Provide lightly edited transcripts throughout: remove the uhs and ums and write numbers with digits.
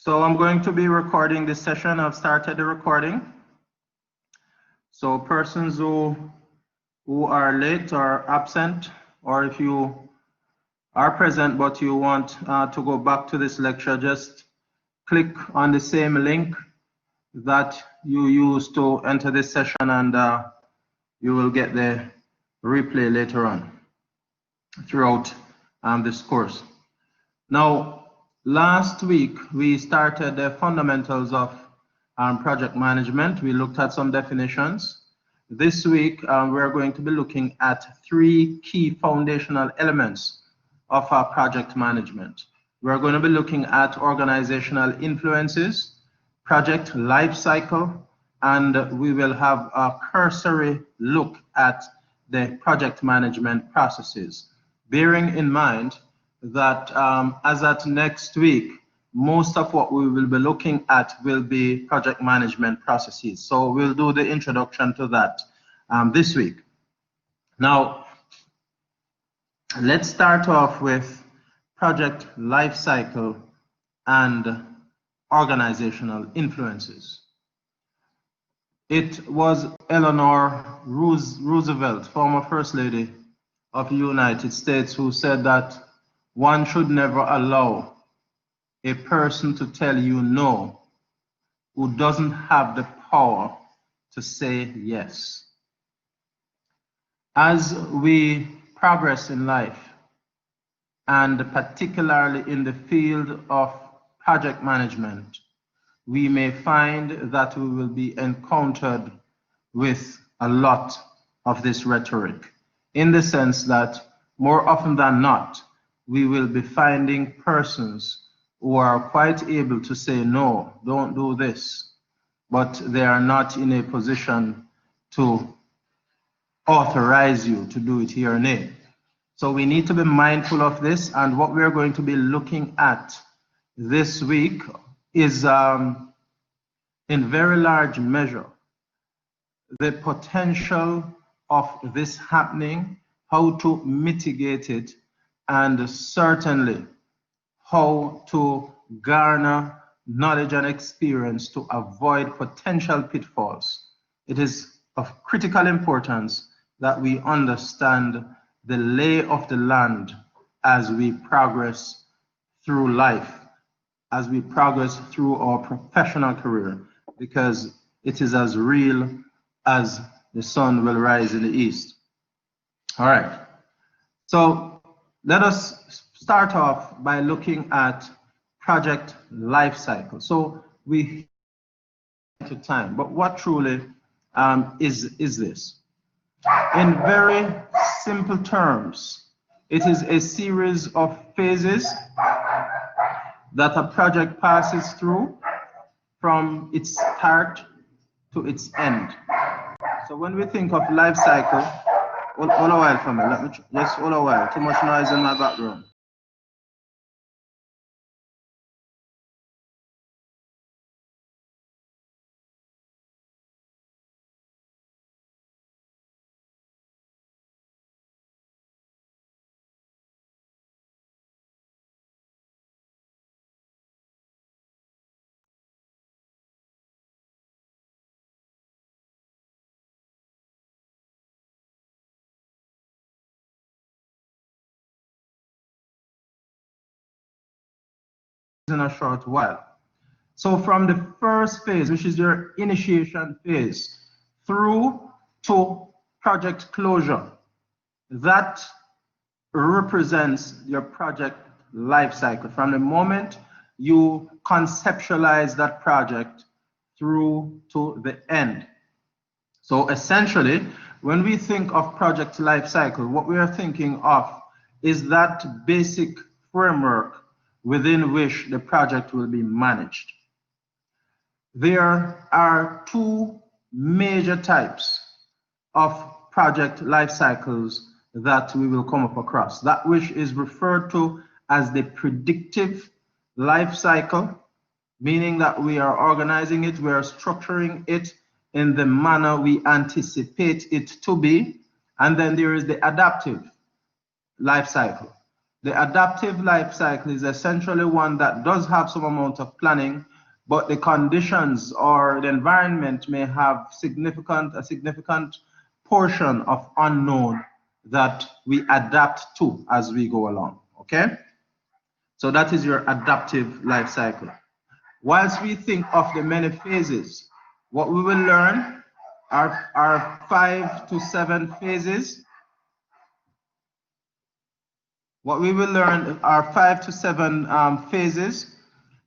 So I'm going to be recording this session. I've started the recording. So persons who are late or absent, or if you are present but you want to go back to this lecture, just click on the same link that you used to enter this session, and you will get the replay later on throughout this course. Now, last week we started the fundamentals of project management. We looked at some definitions. This week we're going to be looking at 3 key foundational elements of our project management. We're going to be looking at organizational influences, project life cycle, and we will have a cursory look at the project management processes, bearing in mind that as at next week, most of what we will be looking at will be project management processes. So we'll do the introduction to that this week. Now, let's start off with project life cycle and organizational influences. It was Eleanor Roosevelt, former First Lady of the United States, who said that one should never allow a person to tell you no who doesn't have the power to say yes. As we progress in life, and particularly in the field of project management, we may find that we will be encountered with a lot of this rhetoric, in the sense that more often than not, we will be finding persons who are quite able to say, no, don't do this, but they are not in a position to authorize you to do it here and there. So we need to be mindful of this, and what we're going to be looking at this week is in very large measure the potential of this happening, how to mitigate it, and certainly how to garner knowledge and experience to avoid potential pitfalls. It is of critical importance that we understand the lay of the land as we progress through life, as we progress through our professional career, because it is as real as the sun will rise in the east. All right, so let us start off by looking at project life cycle. So we to time, but what truly is this? In very simple terms, it is a series of phases that a project passes through from its start to its end. So when we think of life cycle, hold a while for me, let me just hold a while, too much noise in my background. In a short while. So from the first phase, which is your initiation phase, through to project closure, that represents your project life cycle from the moment you conceptualize that project through to the end. So essentially, when we think of project life cycle, what we are thinking of is that basic framework within which the project will be managed. There are 2 major types of project life cycles that we will come up across. That which is referred to as the predictive life cycle, meaning that we are organizing it, we are structuring it in the manner we anticipate it to be. And then there is the adaptive life cycle. The adaptive life cycle is essentially one that does have some amount of planning, but the conditions or the environment may have a significant portion of unknown that we adapt to as we go along, okay? So that is your adaptive life cycle. Whilst we think of the many phases, what we will learn are 5 to 7 phases. What we will learn are 5 to 7 phases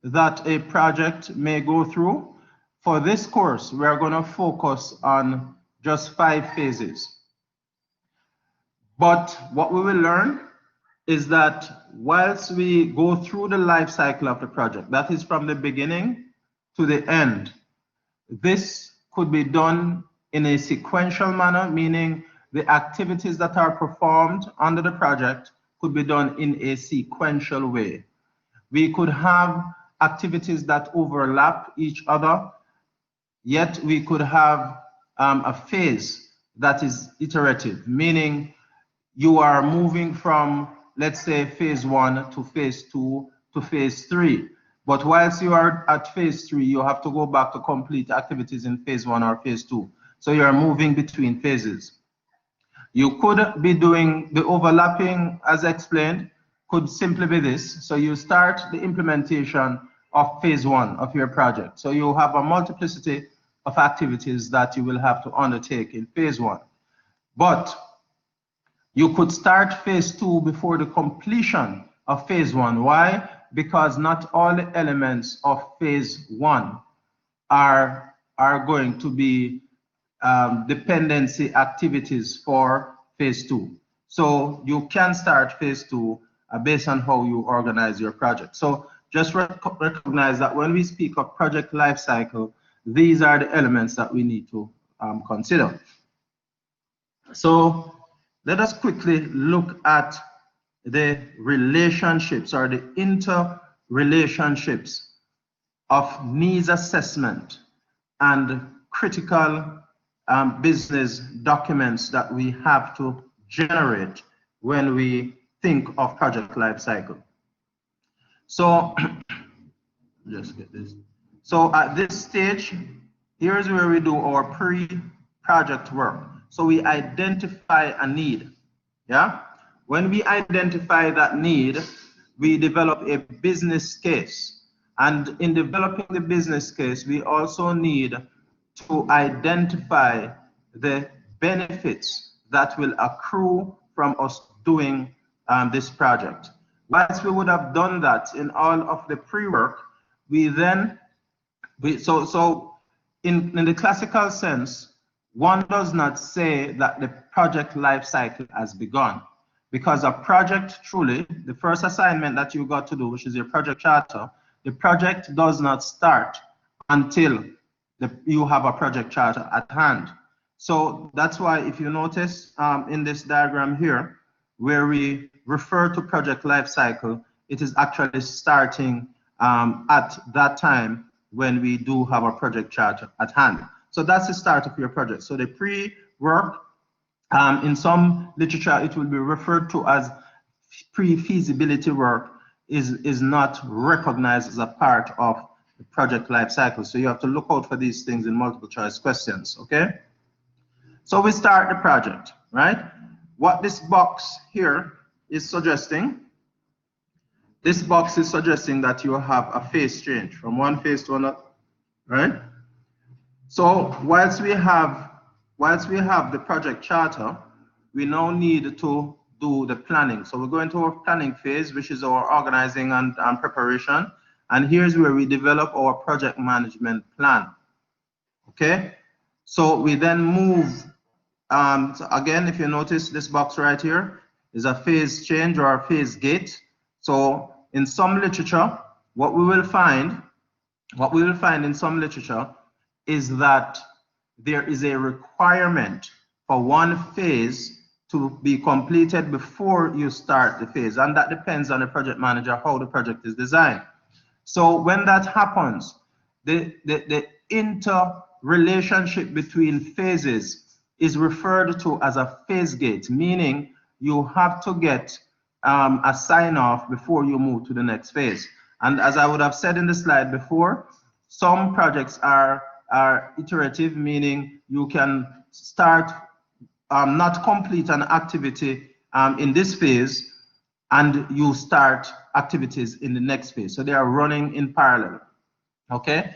that a project may go through. For this course, we are going to focus on just 5 phases. But what we will learn is that whilst we go through the life cycle of the project, that is from the beginning to the end, this could be done in a sequential manner, meaning the activities that are performed under the project could be done in a sequential way. We could have activities that overlap each other, yet we could have a phase that is iterative, meaning you are moving from, let's say, phase 1 to phase 2 to phase 3. But whilst you are at phase 3, you have to go back to complete activities in phase 1 or phase 2. So you are moving between phases. You could be doing the overlapping, as explained, could simply be this. So you start the implementation of phase 1 of your project. So you have a multiplicity of activities that you will have to undertake in phase 1. But you could start phase 2 before the completion of phase 1. Why? Because not all the elements of phase 1 are going to be dependency activities for phase 2. So you can start phase 2 based on how you organize your project. So just recognize that when we speak of project life cycle, these are the elements that we need to consider. So let us quickly look at the relationships or the interrelationships of needs assessment and critical business documents that we have to generate when we think of project life cycle. So just get this. So at this stage, here's where we do our pre-project work. So we identify a need. Yeah. When we identify that need, we develop a business case. And in developing the business case, we also need to identify the benefits that will accrue from us doing this project. Once we would have done that in all of the pre-work, so in the classical sense, one does not say that the project life cycle has begun, because a project, truly, the first assignment that you got to do, which is your project charter, the project does not start until you have a project charter at hand. So that's why, if you notice in this diagram here, where we refer to project life cycle, it is actually starting at that time when we do have a project charter at hand. So that's the start of your project. So the pre-work, in some literature, it will be referred to as pre-feasibility work, is not recognized as a part of the project life cycle. So you have to look out for these things in multiple choice questions, okay? So we start the project, right? What this box here is suggesting, this box is suggesting that you have a phase change from one phase to another, right? So whilst we have the project charter, we now need to do the planning. So we're going to our planning phase, which is our organizing and preparation. And here's where we develop our project management plan. Okay, so we then move. So again, if you notice this box right here is a phase change or a phase gate. So in some literature, what we will find in some literature is that there is a requirement for one phase to be completed before you start the phase, and that depends on the project manager, how the project is designed. So when that happens, the interrelationship between phases is referred to as a phase gate, meaning you have to get a sign off before you move to the next phase. And as I would have said in the slide before, some projects are iterative, meaning you can start, not complete an activity in this phase, and you start activities in the next phase. So they are running in parallel. Okay?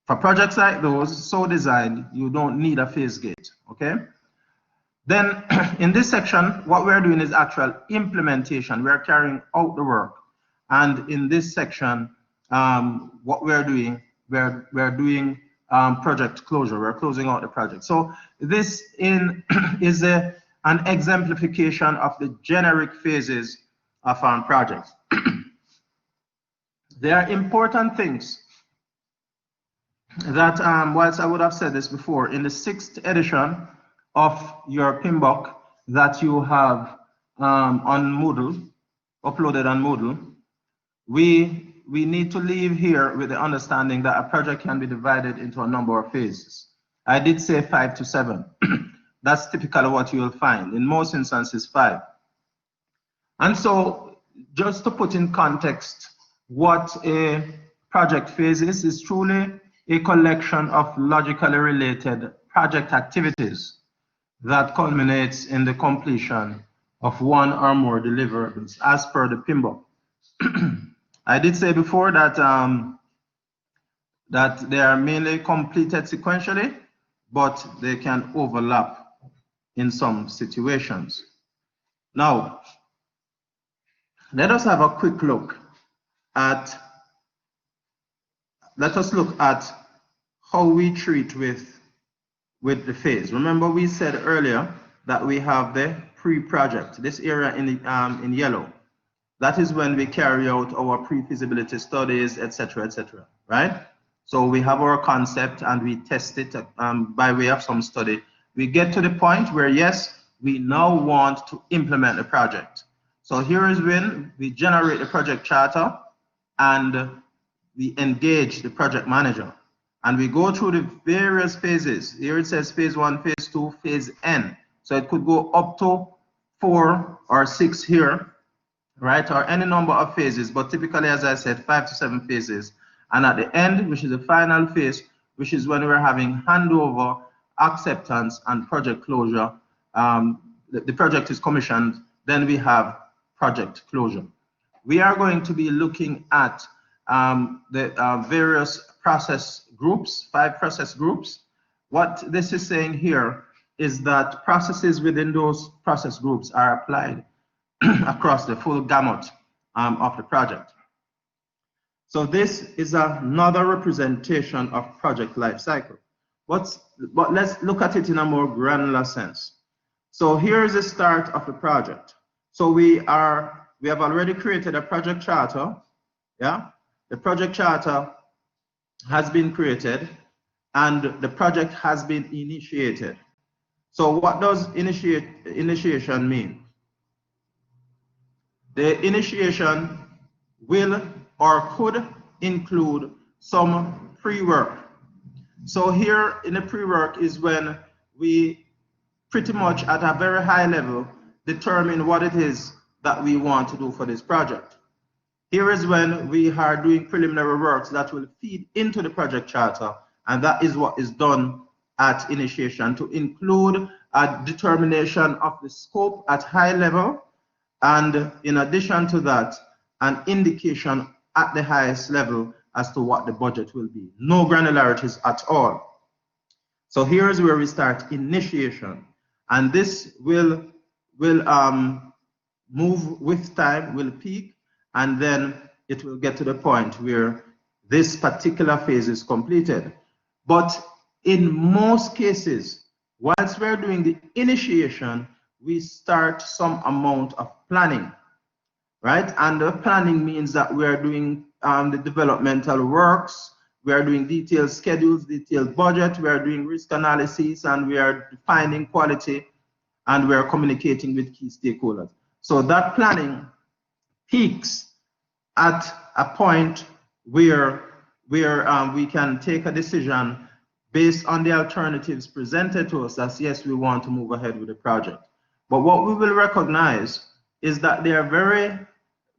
For projects like those, so designed, you don't need a phase gate. Okay? Then in this section, what we're doing is actual implementation. We're carrying out the work. And in this section, what we're doing, we're doing project closure. We're closing out the project. So this is an exemplification of the generic phases of projects. There are important things that, whilst I would have said this before, in the 6th edition of your PMBOK that you have on Moodle, uploaded on Moodle, we need to leave here with the understanding that a project can be divided into a number of phases. I did say 5 to 7. That's typically what you will find. In most instances, 5. And so, just to put in context what a project phase is truly a collection of logically related project activities that culminates in the completion of one or more deliverables as per the PMBOK. I did say before that that they are mainly completed sequentially, but they can overlap in some situations. Now, let us have a quick look at, how we treat with the phase. Remember, we said earlier that we have the pre-project, this area in yellow. That is when we carry out our pre-feasibility studies, etc., right? So we have our concept and we test it by way of some study. We get to the point where, yes, we now want to implement the project. So here is when we generate the project charter and we engage the project manager. And we go through the various phases. Here it says phase 1, phase 2, phase N. So it could go up to 4 or 6 here, right? Or any number of phases, but typically, as I said, 5 to 7 phases. And at the end, which is the final phase, which is when we're having handover, acceptance, and project closure. The project is commissioned, then we have project closure. We are going to be looking at the various process groups, 5 process groups. What this is saying here is that processes within those process groups are applied across the full gamut of the project. So this is another representation of project life cycle. But let's look at it in a more granular sense. So here is the start of the project. So we have already created a project charter. Yeah, the project charter has been created and the project has been initiated. So what does initiation mean? The initiation will or could include some pre-work. So here in the pre-work is when we pretty much at a very high level determine what it is that we want to do for this project. Here is when we are doing preliminary works that will feed into the project charter, and that is what is done at initiation to include a determination of the scope at high level, and in addition to that, an indication at the highest level as to what the budget will be. No granularities at all. So here's where we start initiation, and this will move with time, will peak, and then it will get to the point where this particular phase is completed. But in most cases, whilst we're doing the initiation, we start some amount of planning, right? And the planning means that we're doing the developmental works, we are doing detailed schedules, detailed budget, we are doing risk analysis, and we are defining quality, and we are communicating with key stakeholders. So that planning peaks at a point where we can take a decision based on the alternatives presented to us as yes, we want to move ahead with the project. But what we will recognize is that there are very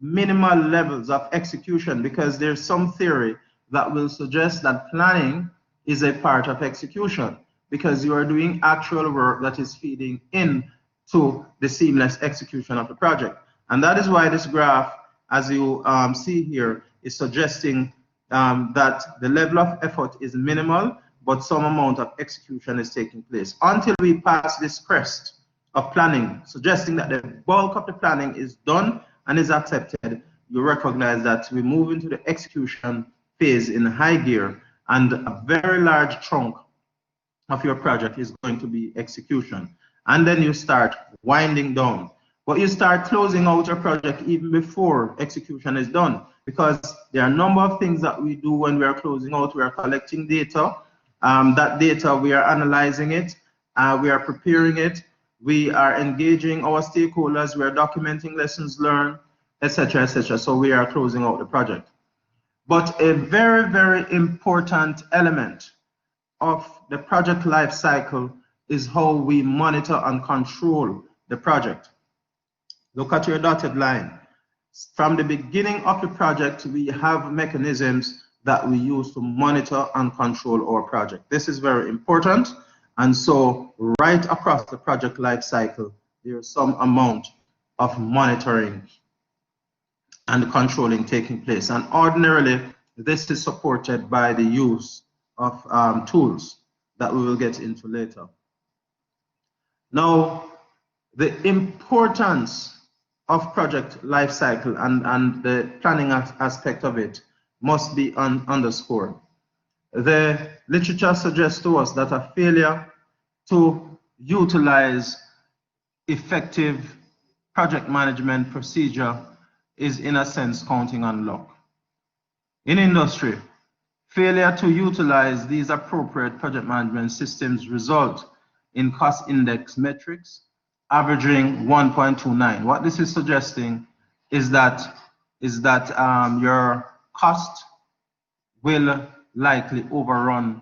minimal levels of execution, because there's some theory that will suggest that planning is a part of execution, because you are doing actual work that is feeding in to the seamless execution of the project. And that is why this graph, as you see here, is suggesting that the level of effort is minimal, but some amount of execution is taking place until we pass this crest of planning, suggesting that the bulk of the planning is done and is accepted. You recognize that we move into the execution phase in high gear, and a very large chunk of your project is going to be execution. And then you start winding down. But you start closing out your project even before execution is done, because there are a number of things that we do when we are closing out. We are collecting data. That data, we are analyzing it. We are preparing it. We are engaging our stakeholders. We are documenting lessons learned, etc., etc. So we are closing out the project. But a very, very important element of the project life cycle is how we monitor and control the project. Look at your dotted line. From the beginning of the project, we have mechanisms that we use to monitor and control our project. This is very important. And so right across the project life cycle, there is some amount of monitoring and controlling taking place. And ordinarily, this is supported by the use of tools that we will get into later. Now, the importance of project life cycle and the planning aspect of it must be underscored. The literature suggests to us that a failure to utilize effective project management procedure is, in a sense, counting on luck. In industry, failure to utilize these appropriate project management systems result in cost index metrics averaging 1.29. What this is suggesting is that your cost will likely overrun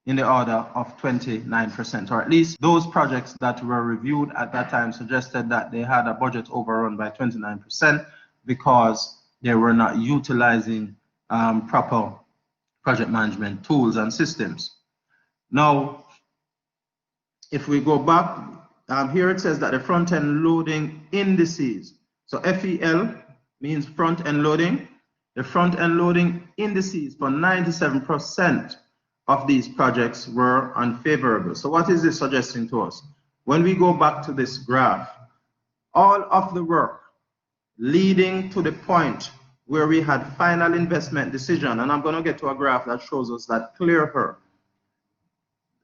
in the order of 29%, or at least those projects that were reviewed at that time suggested that they had a budget overrun by 29% because they were not utilizing proper project management tools and systems. Now, if we go back, here it says that the front-end loading indices. So FEL means front-end loading. The front-end loading indices for 97% of these projects were unfavorable. So what is this suggesting to us? When we go back to this graph, all of the work leading to the point where we had final investment decision, and I'm going to get to a graph that shows us that clearer.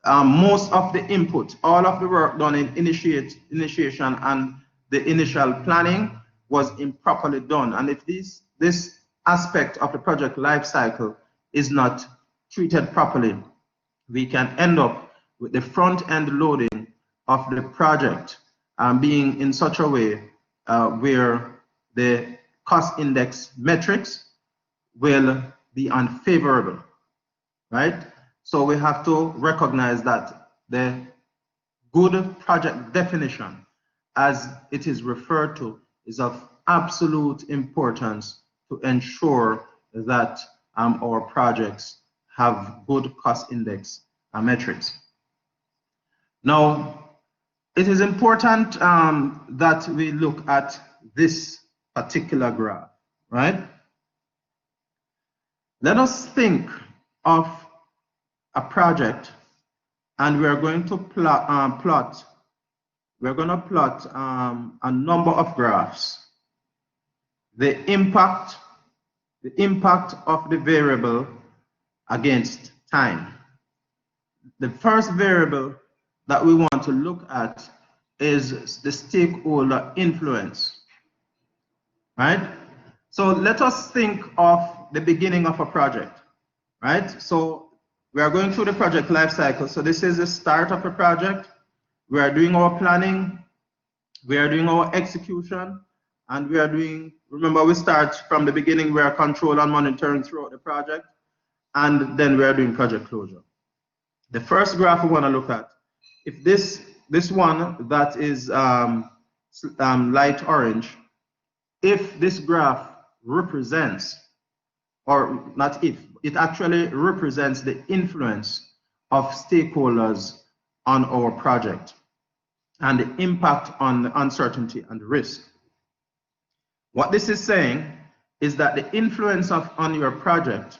Most of the input, all of the work done in initiation and the initial planning was improperly done. And if this aspect of the project life cycle is not treated properly, we can end up with the front end loading of the project being in such a way where the cost index metrics will be unfavorable, right? So we have to recognize that the good project definition, as it is referred to, is of absolute importance to ensure that our projects have good cost index metrics. Now, it is important that we look at this particular graph, right? Let us think of a project, and we are going to plot a number of graphs. The impact of the variable against time. The first variable that we want to look at is the stakeholder influence, right? So let us think of the beginning of a project, right? So we are going through the project life cycle. So this is the start of a project. We are doing our planning, we are doing our execution, and we are doing, remember, we start from the beginning, we are control and monitoring throughout the project, and then we are doing project closure. The first graph we want to look at, if this one that is light orange if this graph represents, or not if, it actually represents the influence of stakeholders on our project and the impact on the uncertainty and the risk. What this is saying is that the influence on your project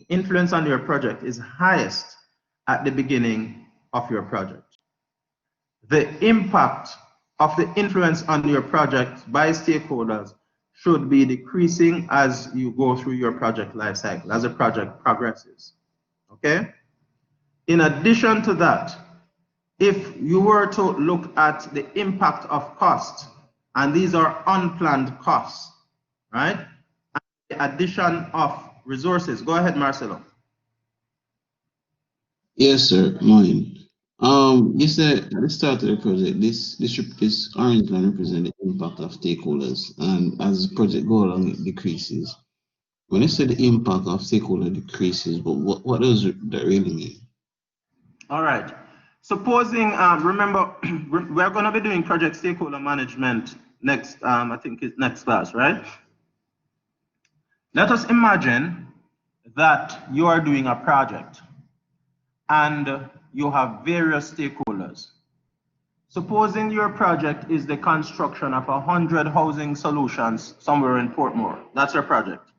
is highest at the beginning of your project. The impact of the influence on your project by stakeholders should be decreasing as you go through your project life cycle, as the project progresses. Okay? In addition to that, if you were to look at the impact of cost, and these are unplanned costs, right? And the addition of resources. Go ahead, Marcelo. Yes, sir. Morning. You said at the start of the project, this orange line represents the impact of stakeholders, and as the project goes along, it decreases. When you say the impact of stakeholder decreases, but what does that really mean? All right. Supposing, remember, we're going to be doing project stakeholder management next, I think it's next class, right? Let us imagine that you are doing a project and you have various stakeholders. Supposing your project is the construction of 100 housing solutions somewhere in Portmore. That's your project.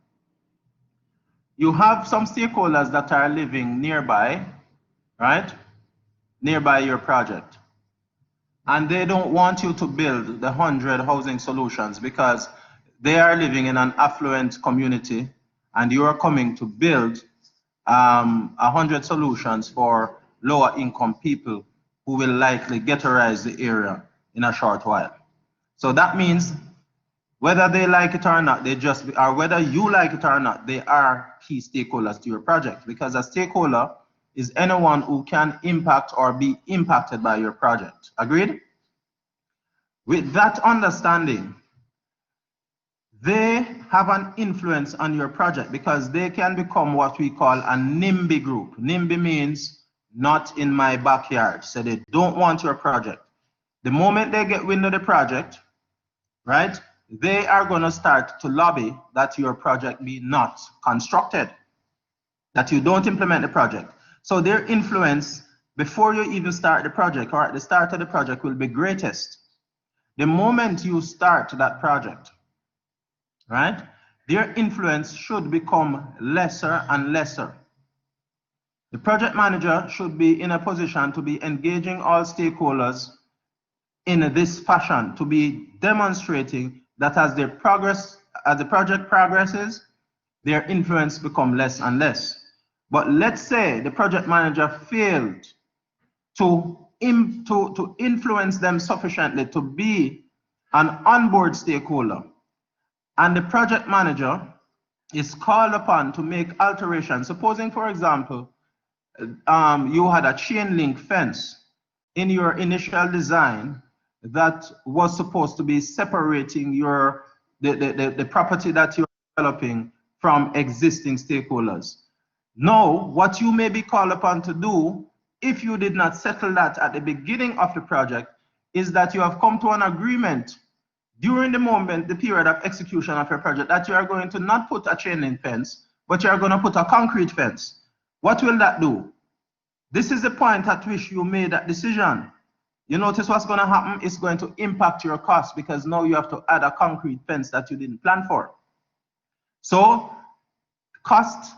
You have some stakeholders that are living nearby, right? Nearby your project. And they don't want you to build the 100 housing solutions because they are living in an affluent community and you are coming to build 100 solutions for lower income people who will likely ghettoize the area in a short while. So that means whether they like it or not, or whether you like it or not, they are key stakeholders to your project, because a stakeholder is anyone who can impact or be impacted by your project. Agreed? With that understanding, they have an influence on your project because they can become what we call a NIMBY group. NIMBY means not in my backyard. So they don't want your project. The moment they get wind of the project, right, they are going to start to lobby that your project be not constructed, that you don't implement the project. So their influence before you even start the project or at the start of the project will be greatest. The moment you start that project, right, their influence should become lesser and lesser. The project manager should be in a position to be engaging all stakeholders in this fashion, to be demonstrating that as the project progresses, their influence becomes less and less. But let's say the project manager failed to influence them sufficiently to be an onboard stakeholder, and the project manager is called upon to make alterations. Supposing, for example, you had a chain link fence in your initial design that was supposed to be separating the property that you're developing from existing stakeholders. Now, what you may be called upon to do, if you did not settle that at the beginning of the project, is that you have come to an agreement during the period of execution of your project, that you are going to not put a chain link fence, but you are going to put a concrete fence. What will that do? This is the point at which you made that decision. You notice what's going to happen? It's going to impact your cost because now you have to add a concrete fence that you didn't plan for. So cost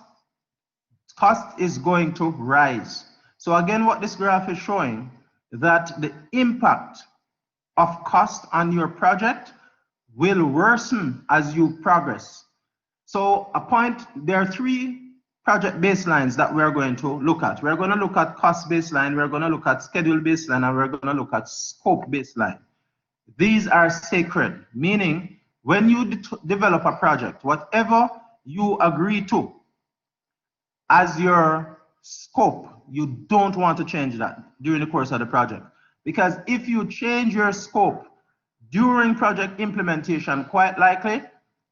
is going to rise. So again, what this graph is showing, that the impact of cost on your project will worsen as you progress. So there are three project baselines that we're going to look at. We're going to look at cost baseline, we're going to look at schedule baseline, and we're going to look at scope baseline. These are sacred, meaning when you develop a project, whatever you agree to as your scope, you don't want to change that during the course of the project. Because if you change your scope during project implementation, quite likely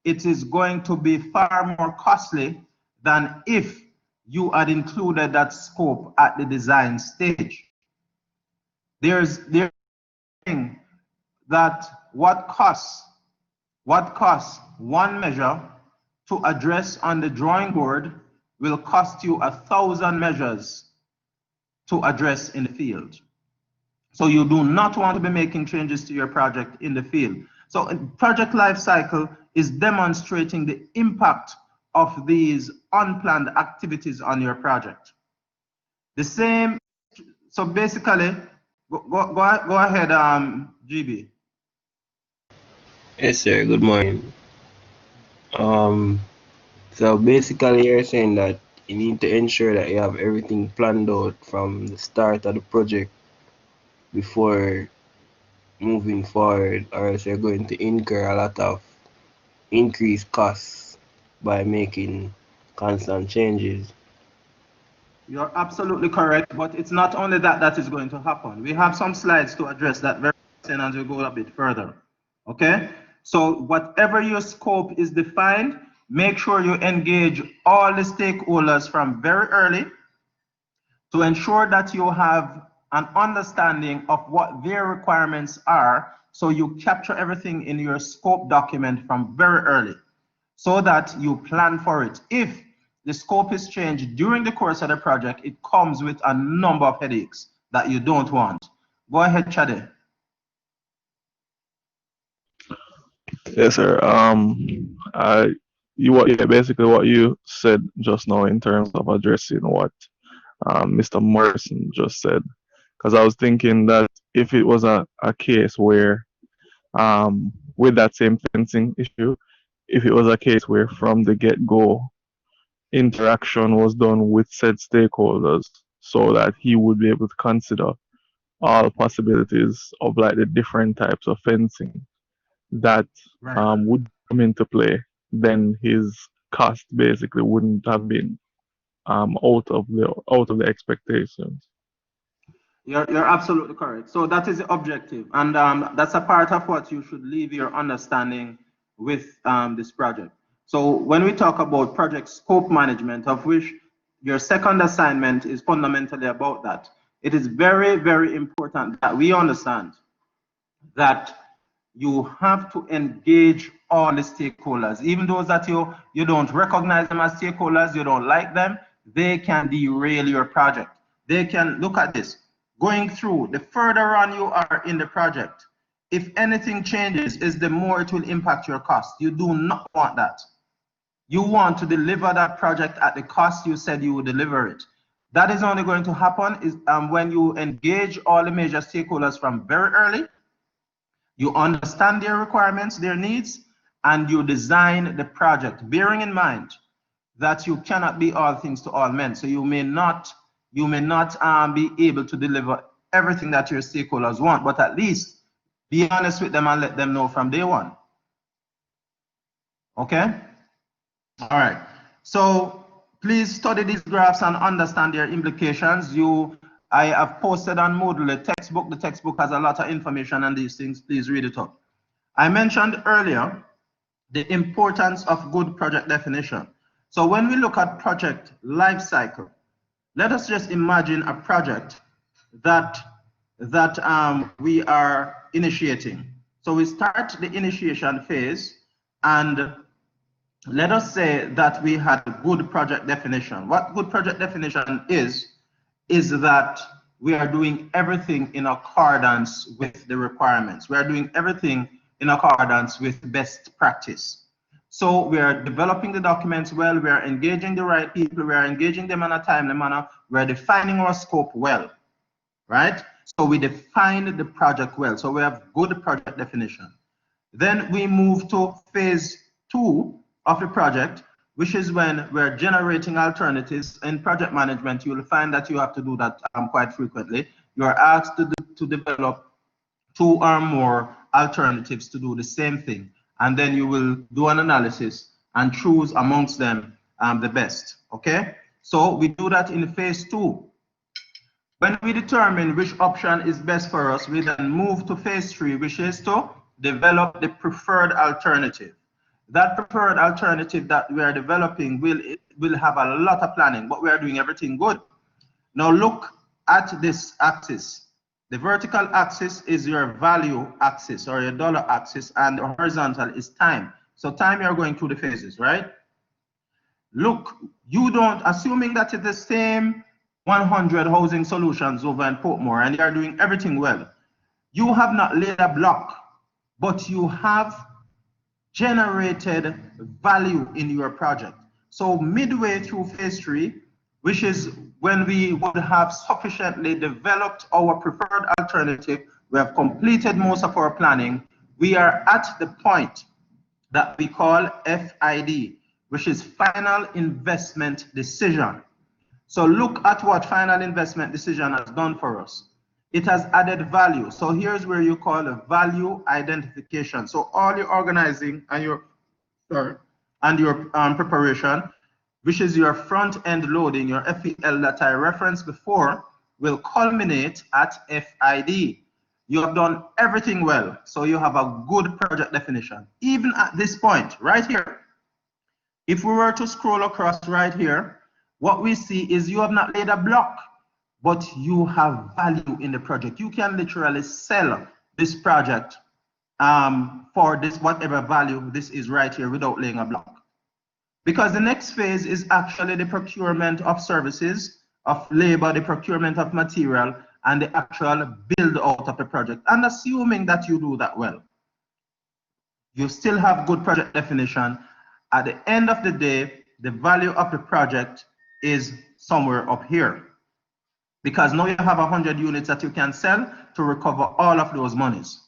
it is going to be far more costly than if you had included that scope at the design stage. There's that what costs What costs one measure to address on the drawing board will cost you 1,000 measures to address in the field. So you do not want to be making changes to your project in the field. So project life cycle is demonstrating the impact of these unplanned activities on your project. The same, so basically, go ahead, GB. Yes, sir. Good morning. So basically, you're saying that you need to ensure that you have everything planned out from the start of the project before moving forward, or else you're going to incur a lot of increased costs by making constant changes. You're absolutely correct, but it's not only that that is going to happen. We have some slides to address that very soon as we go a bit further. Okay? So whatever your scope is defined, make sure you engage all the stakeholders from very early to ensure that you have an understanding of what their requirements are, so you capture everything in your scope document from very early so that you plan for it. If the scope is changed during the course of the project, it comes with a number of headaches that you don't want. Go ahead, Chade. Yes, sir. Yeah, basically what you said just now in terms of addressing what Mr. Morrison just said, because I was thinking that if it was a case where, with that same fencing issue, if it was a case where from the get-go interaction was done with said stakeholders, so that he would be able to consider all possibilities of like the different types of fencing that Right. would come into play, then his cost basically wouldn't have been out of the expectations. You're absolutely correct. So that is the objective. And that's a part of what you should leave your understanding with this project. So when we talk about project scope management, of which your second assignment is fundamentally about that, it is very, very important that we understand that you have to engage all the stakeholders, even those that you don't recognize them as stakeholders, you don't like them, they can derail your project. They can, look at this, going through, the further on you are in the project, if anything changes, is the more it will impact your cost. You do not want that. You want to deliver that project at the cost you said you would deliver it. That is only going to happen is when you engage all the major stakeholders from very early, you understand their requirements, their needs, and you design the project, bearing in mind that you cannot be all things to all men. So you may not be able to deliver everything that your stakeholders want, but at least be honest with them and let them know from day one. Okay? All right. So please study these graphs and understand their implications. I have posted on Moodle a textbook. The textbook has a lot of information on these things. Please read it up. I mentioned earlier the importance of good project definition. So when we look at project life cycle, let us just imagine a project that we are initiating. So we start the initiation phase, and let us say that we had good project definition. What good project definition is that we are doing everything in accordance with the requirements. We are doing everything in accordance with best practice. So we are developing the documents well, we are engaging the right people, we are engaging them in a timely manner, we are defining our scope well, right? So we define the project well, so we have good project definition. Then we move to phase 2 of the project, which is when we're generating alternatives. In project management, you'll find that you have to do that quite frequently. You are asked to develop 2 or more alternatives to do the same thing, and then you will do an analysis and choose amongst them the best. Okay, so we do that in phase 2. When we determine which option is best for us, we then move to phase 3, which is to develop the preferred alternative. That preferred alternative that we are developing will have a lot of planning, but we are doing everything good. Now look at this axis. The vertical axis is your value axis or your dollar axis, and the horizontal is time. So time, you're going through the phases, right? Look, you don't, assuming that it's the same 100 housing solutions over in Portmore and they are doing everything well, you have not laid a block, but you have generated value in your project. So midway through phase 3, which is when we would have sufficiently developed our preferred alternative, we have completed most of our planning, we are at the point that we call FID, which is Final Investment Decision. So look at what Final Investment Decision has done for us. It has added value. So here's where you call a value identification. So all your organizing and your preparation, which is your front end loading, your FEL that I referenced before, will culminate at FID. You have done everything well, so you have a good project definition. Even at this point, right here, if we were to scroll across right here, what we see is you have not laid a block, but you have value in the project. You can literally sell this project for this whatever value this is right here without laying a block. Because the next phase is actually the procurement of services, of labor, the procurement of material, and the actual build out of the project. And assuming that you do that well, you still have good project definition. At the end of the day, the value of the project is somewhere up here. Because now you have 100 units that you can sell to recover all of those monies.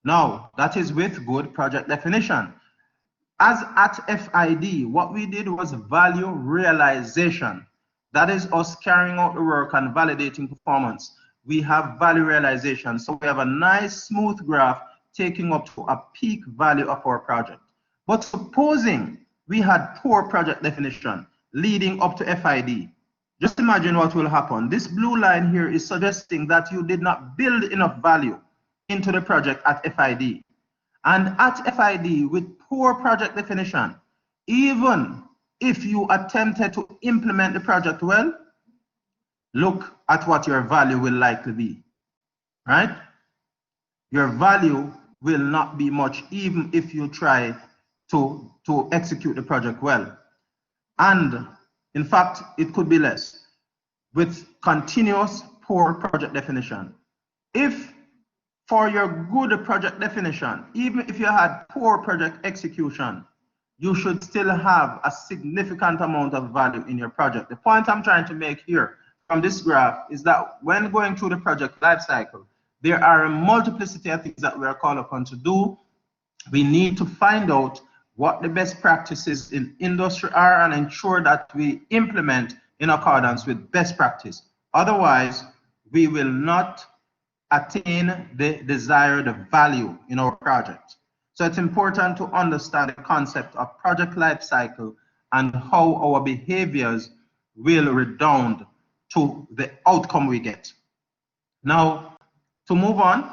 Now, that is with good project definition. As at FID, what we did was value realization. That is us carrying out the work and validating performance. We have value realization. So we have a nice smooth graph taking up to a peak value of our project. But supposing we had poor project definition leading up to FID, just imagine what will happen. This blue line here is suggesting that you did not build enough value into the project at FID. And at FID, with poor project definition, even if you attempted to implement the project well, look at what your value will likely be, right? Your value will not be much, even if you try to execute the project well. And in fact, it could be less with continuous poor project definition. If for your good project definition, even if you had poor project execution, you should still have a significant amount of value in your project. The point I'm trying to make here from this graph is that when going through the project life cycle, there are a multiplicity of things that we are called upon to do. We need to find out what the best practices in industry are and ensure that we implement in accordance with best practice. Otherwise, we will not attain the desired value in our project. So it's important to understand the concept of project life cycle and how our behaviors will redound to the outcome we get. Now, to move on,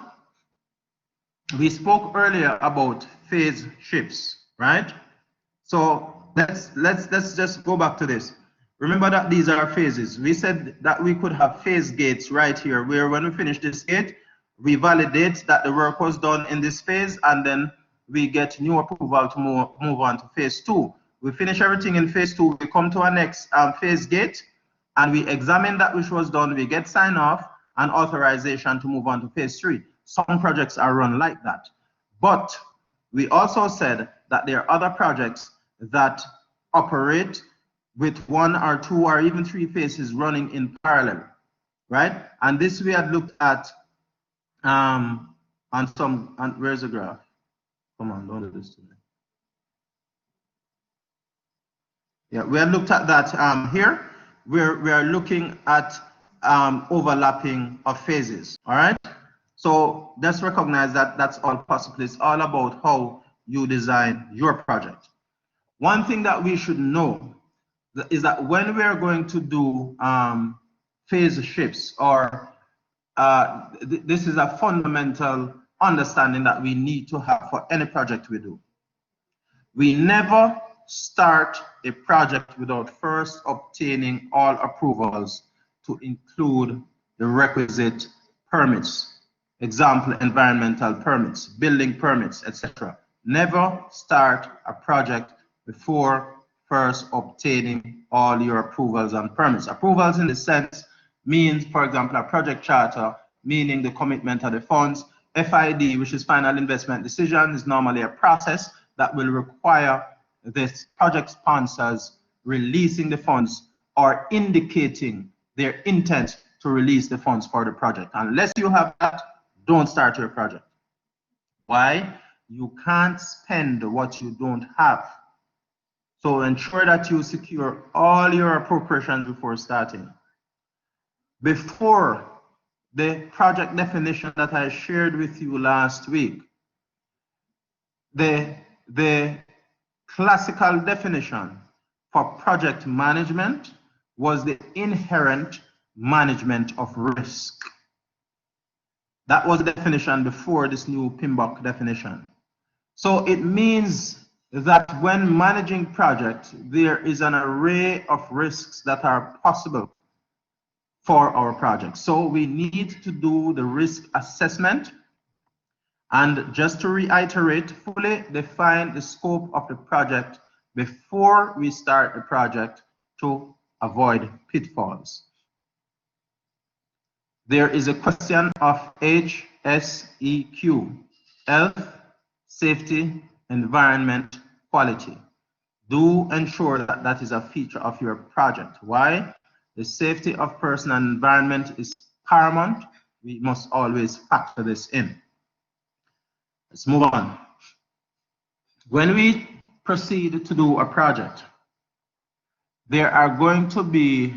we spoke earlier about phase shifts, right? So let's just go back to this. Remember that these are phases. We said that we could have phase gates right here, where when we finish this gate, we validate that the work was done in this phase, and then we get new approval to move on to phase 2. We finish everything in phase 2, we come to our next phase gate, and we examine that which was done, we get sign off and authorization to move on to phase 3. Some projects are run like that. But we also said that there are other projects that operate with 1 or 2 or even 3 phases running in parallel, right? And this we had looked at where's the graph? Come on, don't do this to me. Yeah, we had looked at that here. We are looking at overlapping of phases, all right? So let's recognize that that's all possible. It's all about how you design your project. One thing that we should know is that when we are going to do phase shifts, or this is a fundamental understanding that we need to have for any project we do. We never start a project without first obtaining all approvals to include the requisite permits. Example, environmental permits, building permits, etc. Never start a project before first obtaining all your approvals and permits. Approvals in the sense means, for example, a project charter, meaning the commitment of the funds. FID, which is final investment decision, is normally a process that will require this project sponsors releasing the funds or indicating their intent to release the funds for the project. Unless you have that, don't start your project. Why? You can't spend what you don't have. So ensure that you secure all your appropriations before starting. Before the project definition that I shared with you last week, the classical definition for project management was the inherent management of risk. That was the definition before this new PMBOK definition. So it means that when managing projects, there is an array of risks that are possible for our project. So we need to do the risk assessment, and just to reiterate, fully define the scope of the project before we start the project to avoid pitfalls. There is a question of HSEQ, health, safety, environment, quality. Do ensure that that is a feature of your project. Why? The safety of person and environment is paramount. We must always factor this in. Let's move on. When we proceed to do a project, we are going to be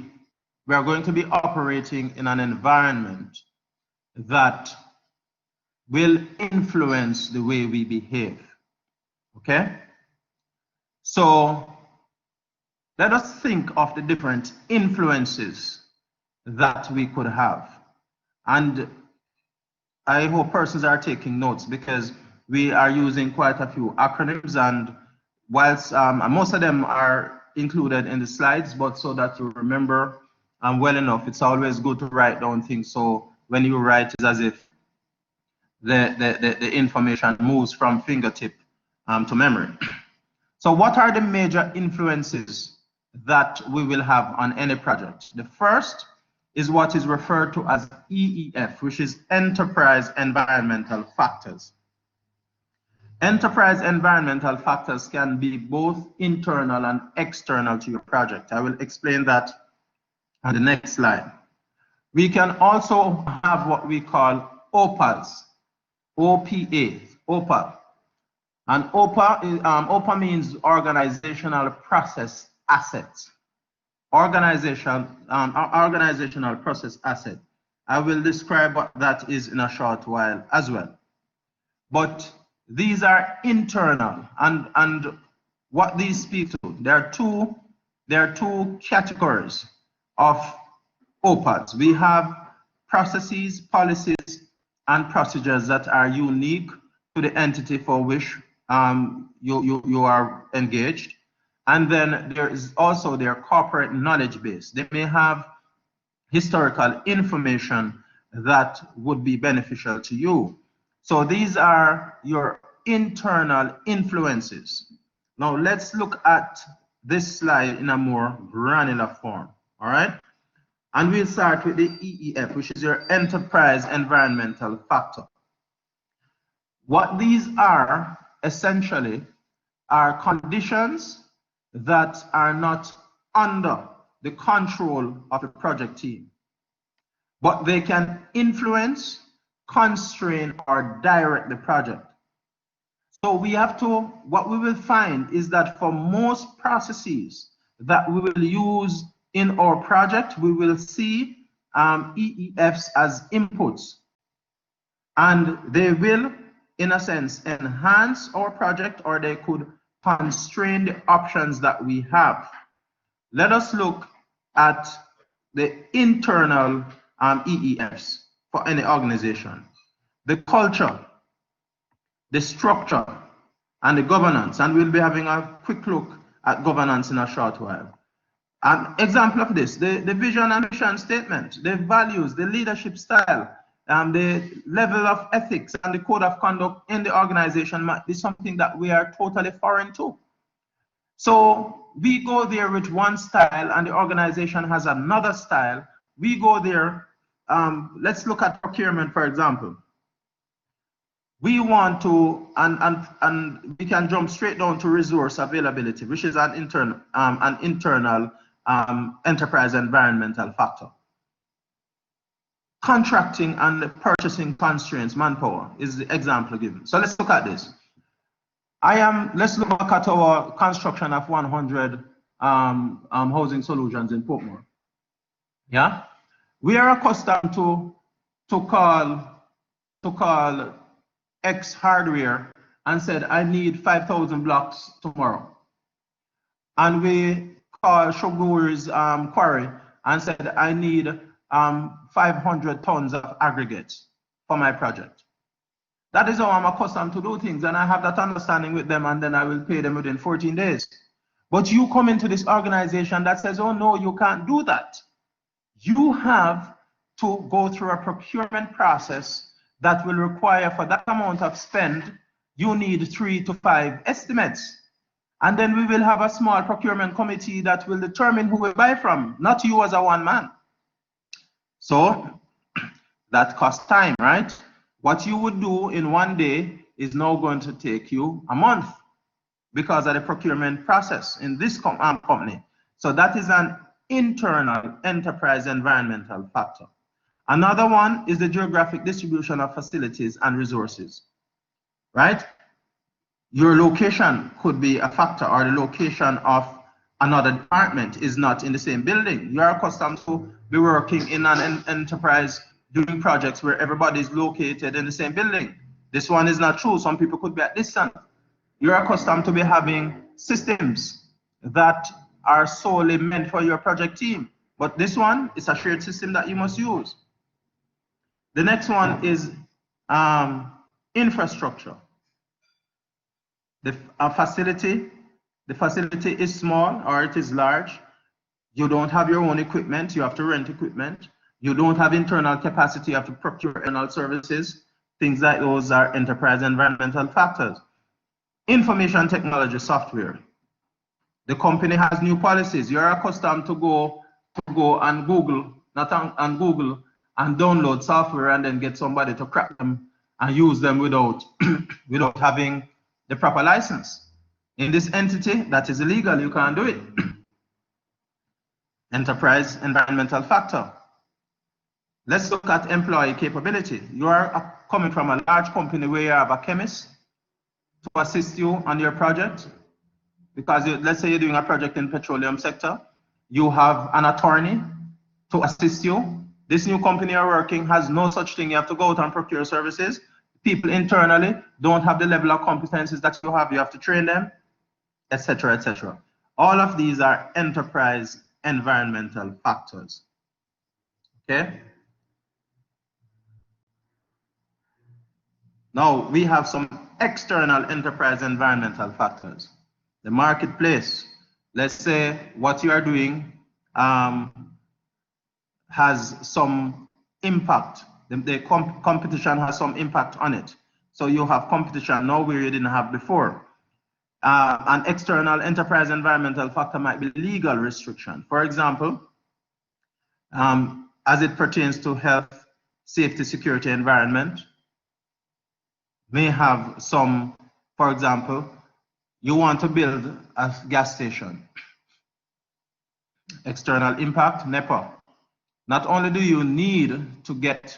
operating in an environment that will influence the way we behave. Okay? So let us think of the different influences that we could have. And I hope persons are taking notes, because we are using quite a few acronyms, and whilst most of them are included in the slides, but so that you remember well enough, it's always good to write down things, so when you write, it's as if the information moves from fingertip to memory. So what are the major influences that we will have on any project? The first is what is referred to as EEF, which is enterprise environmental factors. Enterprise environmental factors can be both internal and external to your project. I will explain that on the next slide. We can also have what we call OPAs, OPA, OPA. And OPA means organizational process assets. Organizational process asset. I will describe what that is in a short while as well. But these are internal, and what these speak to, there are two categories of OPAs. We have processes, policies, and procedures that are unique to the entity for which you are engaged. And then there is also their corporate knowledge base. They may have historical information that would be beneficial to you. So these are your internal influences. Now let's look at this slide in a more granular form, all right? And we'll start with the EEF, which is your enterprise environmental factor. What these are essentially are conditions that are not under the control of the project team, but they can influence, constrain, or direct the project. So we have to, what we will find is that for most processes that we will use in our project, we will see EEFs as inputs, and they will, in a sense, enhance our project, or they could constrain the options that we have. Let us look at the internal EEFs for any organization. The culture, the structure, and the governance, and we'll be having a quick look at governance in a short while. An example of this, the vision and mission statement, the values, the leadership style, the level of ethics and the code of conduct in the organization might be something that we are totally foreign to. So we go there with one style and the organization has another style. We go there, let's look at procurement, for example. We want to, and we can jump straight down to resource availability, which is an internal enterprise environmental factor. Contracting and purchasing constraints, manpower is the example given. So let's look at this. Let's look at our construction of 100 housing solutions in Portmore. Yeah, we are accustomed to call X hardware and said, I need 5,000 blocks tomorrow. And we call Shoguri's quarry and said, I need 500 tons of aggregates for my project. That is how I'm accustomed to do things, and I have that understanding with them, and then I will pay them within 14 days. But you come into this organization that says, oh no, you can't do that. You have to go through a procurement process that will require, for that amount of spend, you need 3 to 5 estimates. And then we will have a small procurement committee that will determine who we buy from, not you as a one man. So that costs time, right? What you would do in one day is now going to take you a month because of the procurement process in this company. So that is an internal enterprise environmental factor. Another one is the geographic distribution of facilities and resources, right? Your location could be a factor, or the location of another department is not in the same building. You are accustomed to be working in an enterprise doing projects where everybody is located in the same building. This one is not true. Some people could be at distance. You're accustomed to be having systems that are solely meant for your project team. But this one is a shared system that you must use. The next one is infrastructure. The facility is small or it is large. You don't have your own equipment, you have to rent equipment. You don't have internal capacity, you have to procure internal services. Things like those are enterprise environmental factors. Information technology software. The company has new policies. You're accustomed to go and Google, and download software and then get somebody to crack them and use them without having the proper license. In this entity, that is illegal. You can't do it. Enterprise environmental factor. Let's look at employee capability. You are coming from a large company where you have a chemist to assist you on your project, because let's say you're doing a project in petroleum sector. You have an attorney to assist you. This new company you're working has no such thing. You have to go out and procure services. People internally don't have the level of competencies that you have. You have to train them, etc., etc. All of these are enterprise environmental factors. Okay. Now we have some external enterprise environmental factors. The marketplace. Let's say what you are doing has some impact. The competition has some impact on it. So you have competition now where you didn't have before. An external enterprise environmental factor might be legal restriction. For example, as it pertains to health, safety, security, environment, may have some, for example, you want to build a gas station. External impact, NEPA. Not only do you need to get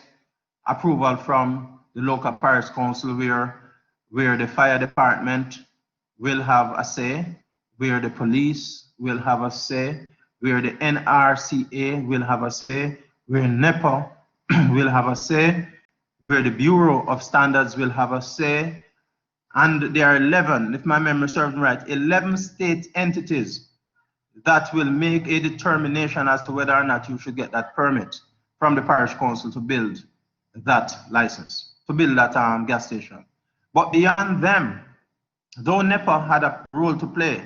approval from the local parish council where the fire department will have a say, where the police will have a say, where the NRCA will have a say, where NEPA will have a say, where the Bureau of Standards will have a say. And there are 11, if my memory serves me right, 11 state entities that will make a determination as to whether or not you should get that permit from the parish council to build that license, to build that gas station. But beyond them, though NEPA had a role to play,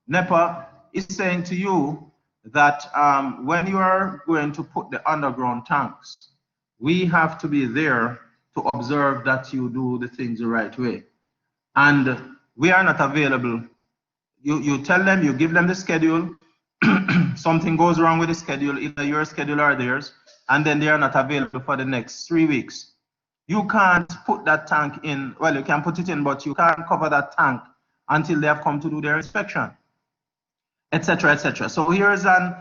NEPA is saying to you that when you are going to put the underground tanks, we have to be there to observe that you do the things the right way. And we are not available. You tell them, you give them the schedule, something goes wrong with the schedule, either your schedule or theirs, and then they are not available for the next 3 weeks. You can't put that tank in, well, you can put it in, but you can't cover that tank until they have come to do their inspection, etc., etc. So here's an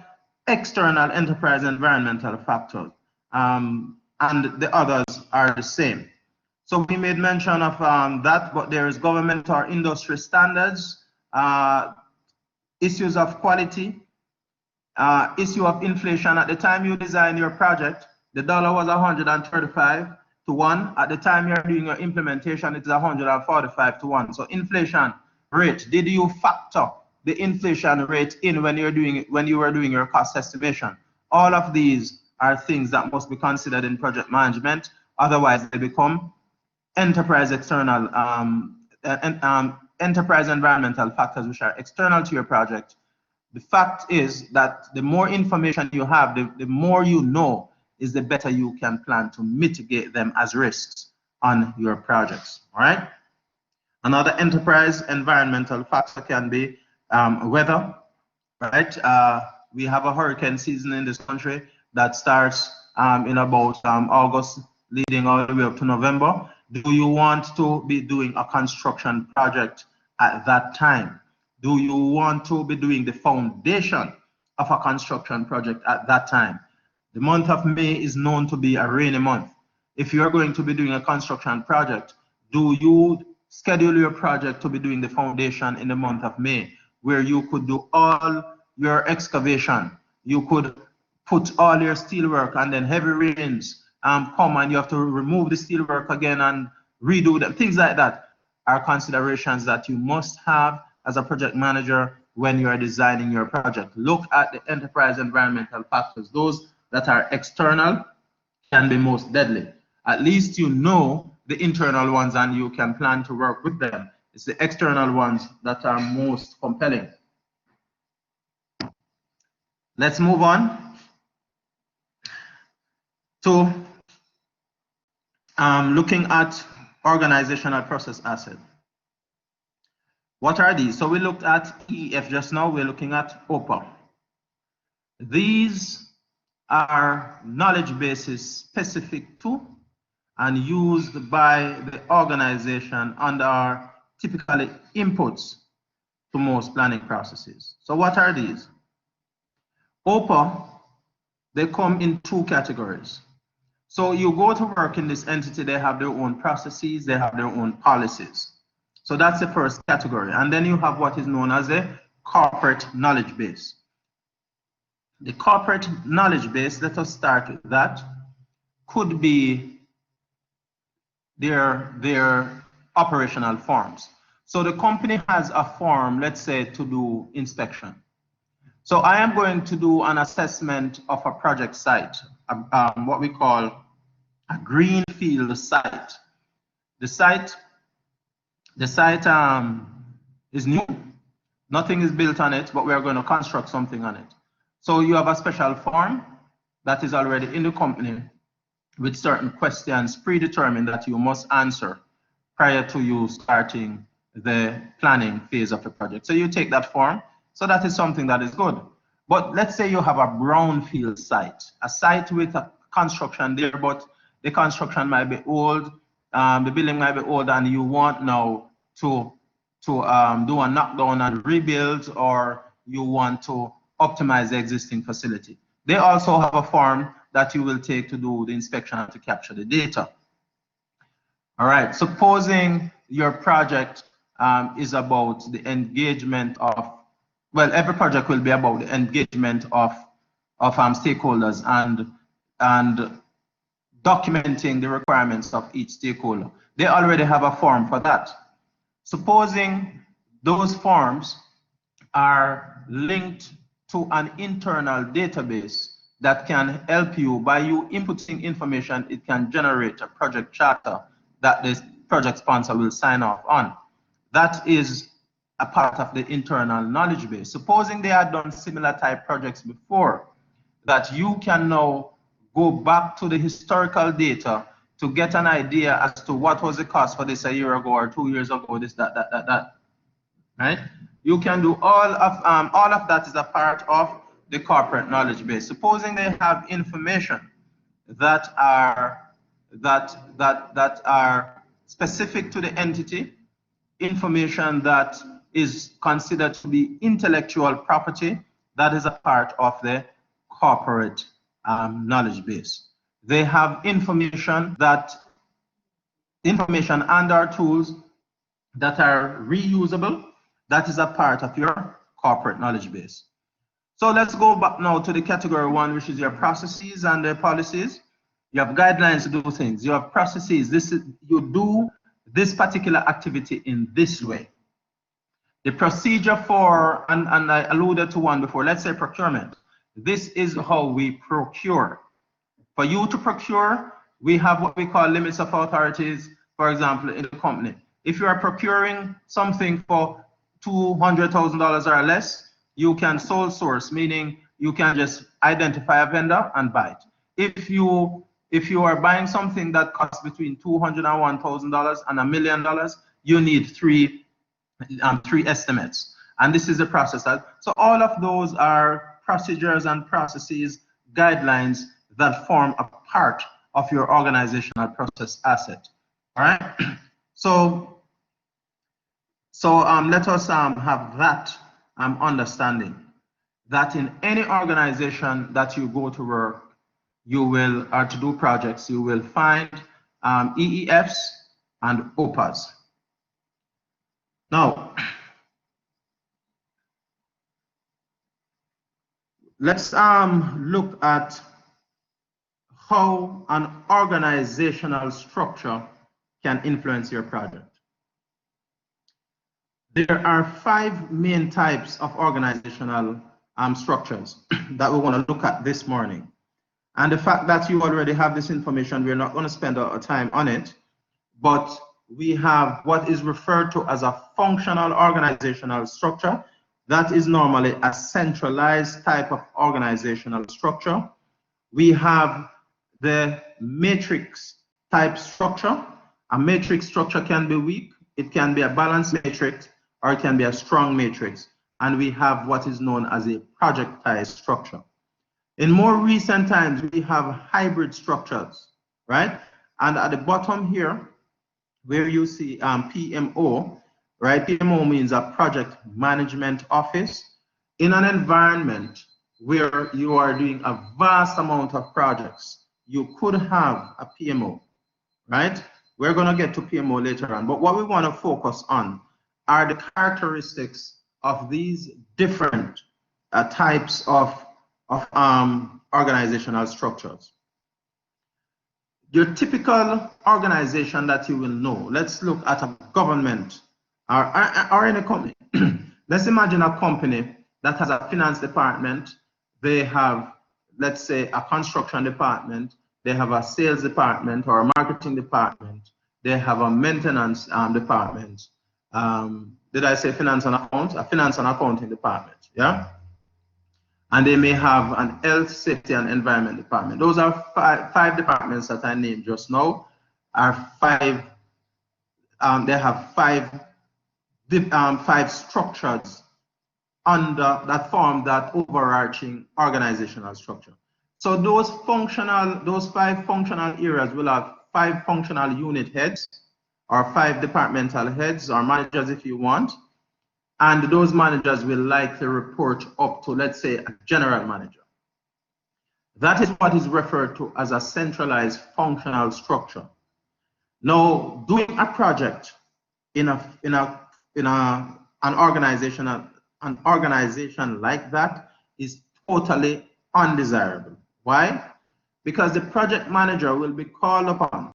external enterprise environmental factor, and the others are the same. So we made mention of that, but there is government or industry standards, issues of quality, issue of inflation. At the time you design your project, the dollar was 135 to 1. At the time you're doing your implementation, it is 145 to 1. So inflation rate, did you factor the inflation rate in when you're doing it, when you were doing your cost estimation? All of these are things that must be considered in project management. Otherwise, they become enterprise external, enterprise environmental factors, which are external to your project. The fact is that the more information you have, the more you know, is the better you can plan to mitigate them as risks on your projects. All right. Another enterprise environmental factor can be weather. Right. We have a hurricane season in this country that starts in about August, leading all the way up to November. Do you want to be doing a construction project at that time? Do you want to be doing the foundation of a construction project at that time? The month of May is known to be a rainy month. If you're going to be doing a construction project, do you schedule your project to be doing the foundation in the month of May, where you could do all your excavation, you could put all your steel work, and then heavy rains come and you have to remove the steel work again and redo them? Things like that are considerations that you must have as a project manager when you are designing your project. Look at the enterprise environmental factors. Those that are external can be most deadly. At least you know the internal ones and you can plan to work with them. It's the external ones that are most compelling. Let's move on to looking at organizational process asset. What are these? So we looked at EEF just now, we're looking at OPA. These are knowledge bases specific to and used by the organization and are typically inputs to most planning processes. So what are these? OPA, they come in two categories. So you go to work in this entity, they have their own processes, they have their own policies. So that's the first category. And then you have what is known as a corporate knowledge base. The corporate knowledge base, let us start with that, could be their operational forms. So the company has a form, let's say, to do inspection. So I am going to do an assessment of a project site, what we call a greenfield site. The site is new. Nothing is built on it, but we are going to construct something on it. So you have a special form that is already in the company with certain questions predetermined that you must answer prior to you starting the planning phase of the project. So you take that form. So that is something that is good. But let's say you have a brownfield site, a site with a construction there, but the construction might be old, the building might be old, and you want now to do a knockdown and rebuild, or you want to optimize the existing facility. They also have a form that you will take to do the inspection and to capture the data. All right, supposing your project is about the engagement of, well, every project will be about the engagement of stakeholders and documenting the requirements of each stakeholder. They already have a form for that. Supposing those forms are linked to an internal database that can help you, by you inputting information, it can generate a project charter that the project sponsor will sign off on. That is a part of the internal knowledge base. Supposing they had done similar type projects before, that you can now go back to the historical data to get an idea as to what was the cost for this a year ago or 2 years ago, this, that, right? You can do all of that is a part of the corporate knowledge base. Supposing they have information that are specific to the entity, information that is considered to be intellectual property, that is a part of the corporate knowledge base. They have information and our tools that are reusable, that is a part of your corporate knowledge base. So let's go back now to the category 1, which is your processes and the policies. You have guidelines to do things. You have processes. You do this particular activity in this way. The procedure for, and I alluded to one before, let's say procurement. This is how we procure. For you to procure, we have what we call limits of authorities, for example, in the company. If you are procuring something for $200,000 or less, you can sole source, meaning you can just identify a vendor and buy it. If you are buying something that costs between $201,000 and $1 million, you need three estimates. And this is the process. So all of those are procedures and processes, guidelines that form a part of your organizational process asset. All right. So let us have that understanding that in any organization that you go to work, you will, or to do projects, you will find EEFs and OPAs. Now, let's look at how an organizational structure can influence your project. There are 5 main types of organizational structures that we want to look at this morning. And the fact that you already have this information, we're not going to spend our time on it, but we have what is referred to as a functional organizational structure. That is normally a centralized type of organizational structure. We have the matrix type structure. A matrix structure can be weak, it can be a balanced matrix, or it can be a strong matrix. And we have what is known as a projectized structure. In more recent times, we have hybrid structures, right? And at the bottom here, where you see PMO, right? PMO means a project management office in an environment where you are doing a vast amount of projects. You could have a PMO, right? We're going to get to PMO later on, but what we want to focus on are the characteristics of these different types of organizational structures. Your typical organization that you will know, let's look at a government or in a company. Let's imagine a company that has a finance department. They have, let's say, a construction department. They have a sales department or a marketing department. They have a maintenance department. Did I say finance and accounts? A finance and accounting department, yeah? And they may have an health, safety, and environment department. Those are five departments that I named just now. They have five structures under that form that overarching organizational structure. So those five functional areas will have 5 functional unit heads, or 5 departmental heads, or managers if you want. And those managers will likely report up to, let's say, a general manager. That is what is referred to as a centralized functional structure. Now, doing a project in an organization like that is totally undesirable. Why? Because the project manager will be called upon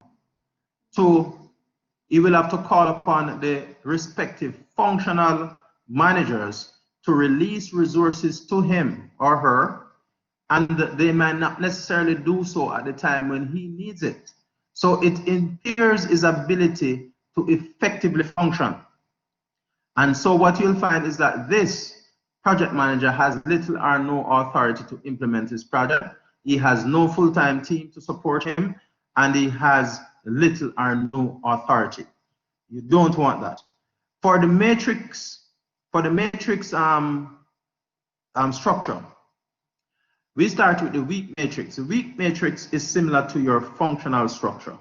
he will have to call upon the respective functional managers to release resources to him or her, and they might not necessarily do so at the time when he needs it. So it impairs his ability to effectively function. And so what you'll find is that this project manager has little or no authority to implement his project. he has no full-time team to support him, and he has little or no authority. You don't want that. For the matrix structure, we start with the weak matrix. The weak matrix is similar to your functional structure.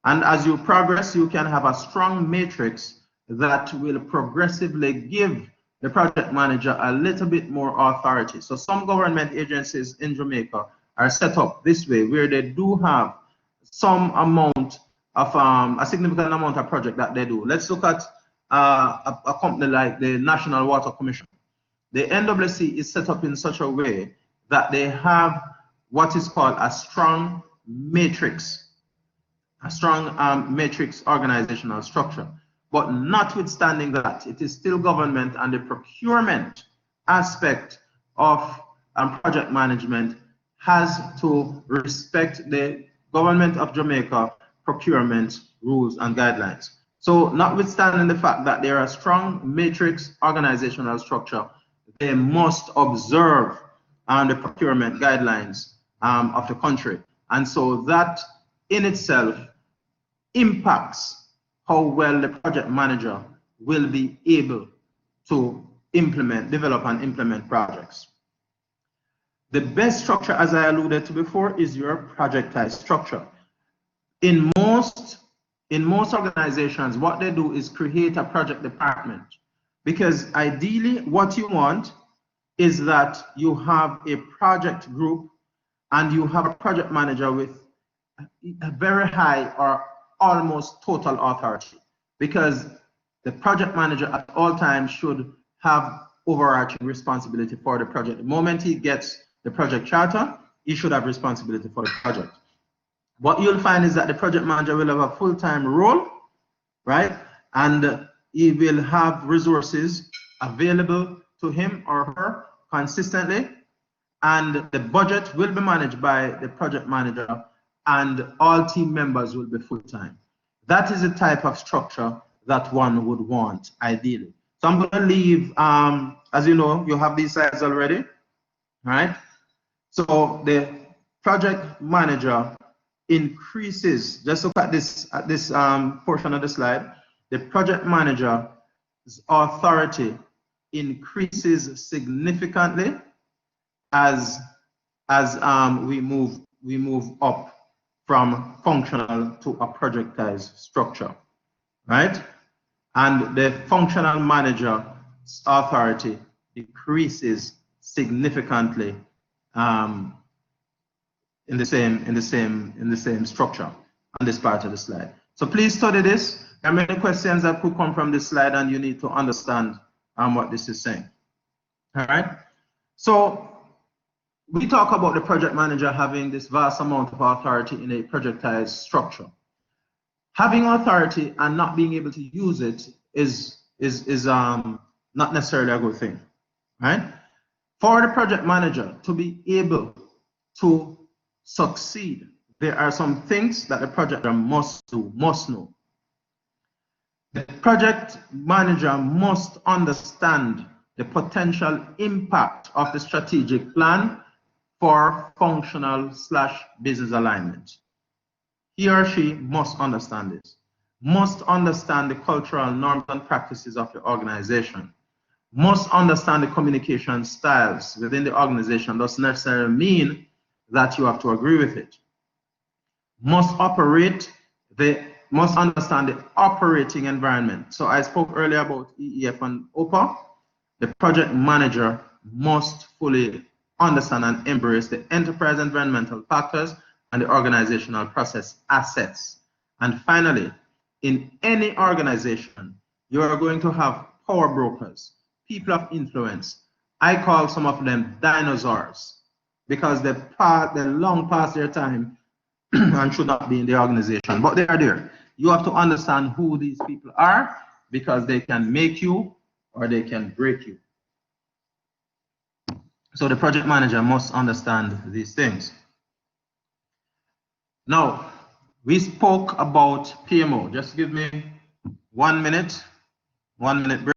And as you progress, you can have a strong matrix that will progressively give the project manager a little bit more authority. So some government agencies in Jamaica are set up this way, where they do have some amount of a significant amount of project that they do. Let's look at a company like the National Water Commission. The NWC is set up in such a way that they have what is called a strong matrix, matrix organizational structure. But notwithstanding that, it is still government, and the procurement aspect of project management has to respect the government of Jamaica procurement rules and guidelines. So notwithstanding the fact that there are strong matrix organizational structure, they must observe the procurement guidelines of the country. And so that in itself impacts how well the project manager will be able to develop and implement projects. The best structure, as I alluded to before, is your projectized structure. In most organizations, what they do is create a project department, because ideally what you want is that you have a project group and you have a project manager with a very high or almost total authority, because the project manager at all times should have overarching responsibility for the project. The moment he gets the project charter, he should have responsibility for the project. What you'll find is that the project manager will have a full-time role, right? And he will have resources available to him or her consistently, and the budget will be managed by the project manager, and all team members will be full-time. That is the type of structure that one would want, ideally. So I'm going to leave, as you know, you have these slides already, right? So the project manager increases, just look at this portion of the slide. The project manager's authority increases significantly as we move up from functional to a projectized structure, right? And the functional manager's authority decreases significantly in the same structure on this part of the slide. So please study this. There are many questions that could come from this slide, and you need to understand what this is saying. All right. So we talk about the project manager having this vast amount of authority in a projectized structure. Having authority and not being able to use it is not necessarily a good thing, right? For the project manager to be able to succeed, there are some things that the project manager must know. The project manager must understand the potential impact of the strategic plan for functional/business alignment. He or she must understand this, must understand the cultural norms and practices of the organization, must understand the communication styles within the organization. Doesn't necessarily mean that you have to agree with it. Must understand the operating environment. So I spoke earlier about EEF and OPA. The project manager must fully understand and embrace the enterprise environmental factors and the organizational process assets. And finally, in any organization, you are going to have power brokers, people of influence. I call some of them dinosaurs, because they're long past their time and should not be in the organization, but they are there. You have to understand who these people are, because they can make you or they can break you. So the project manager must understand these things. Now, we spoke about PMO. Just give me 1 minute break.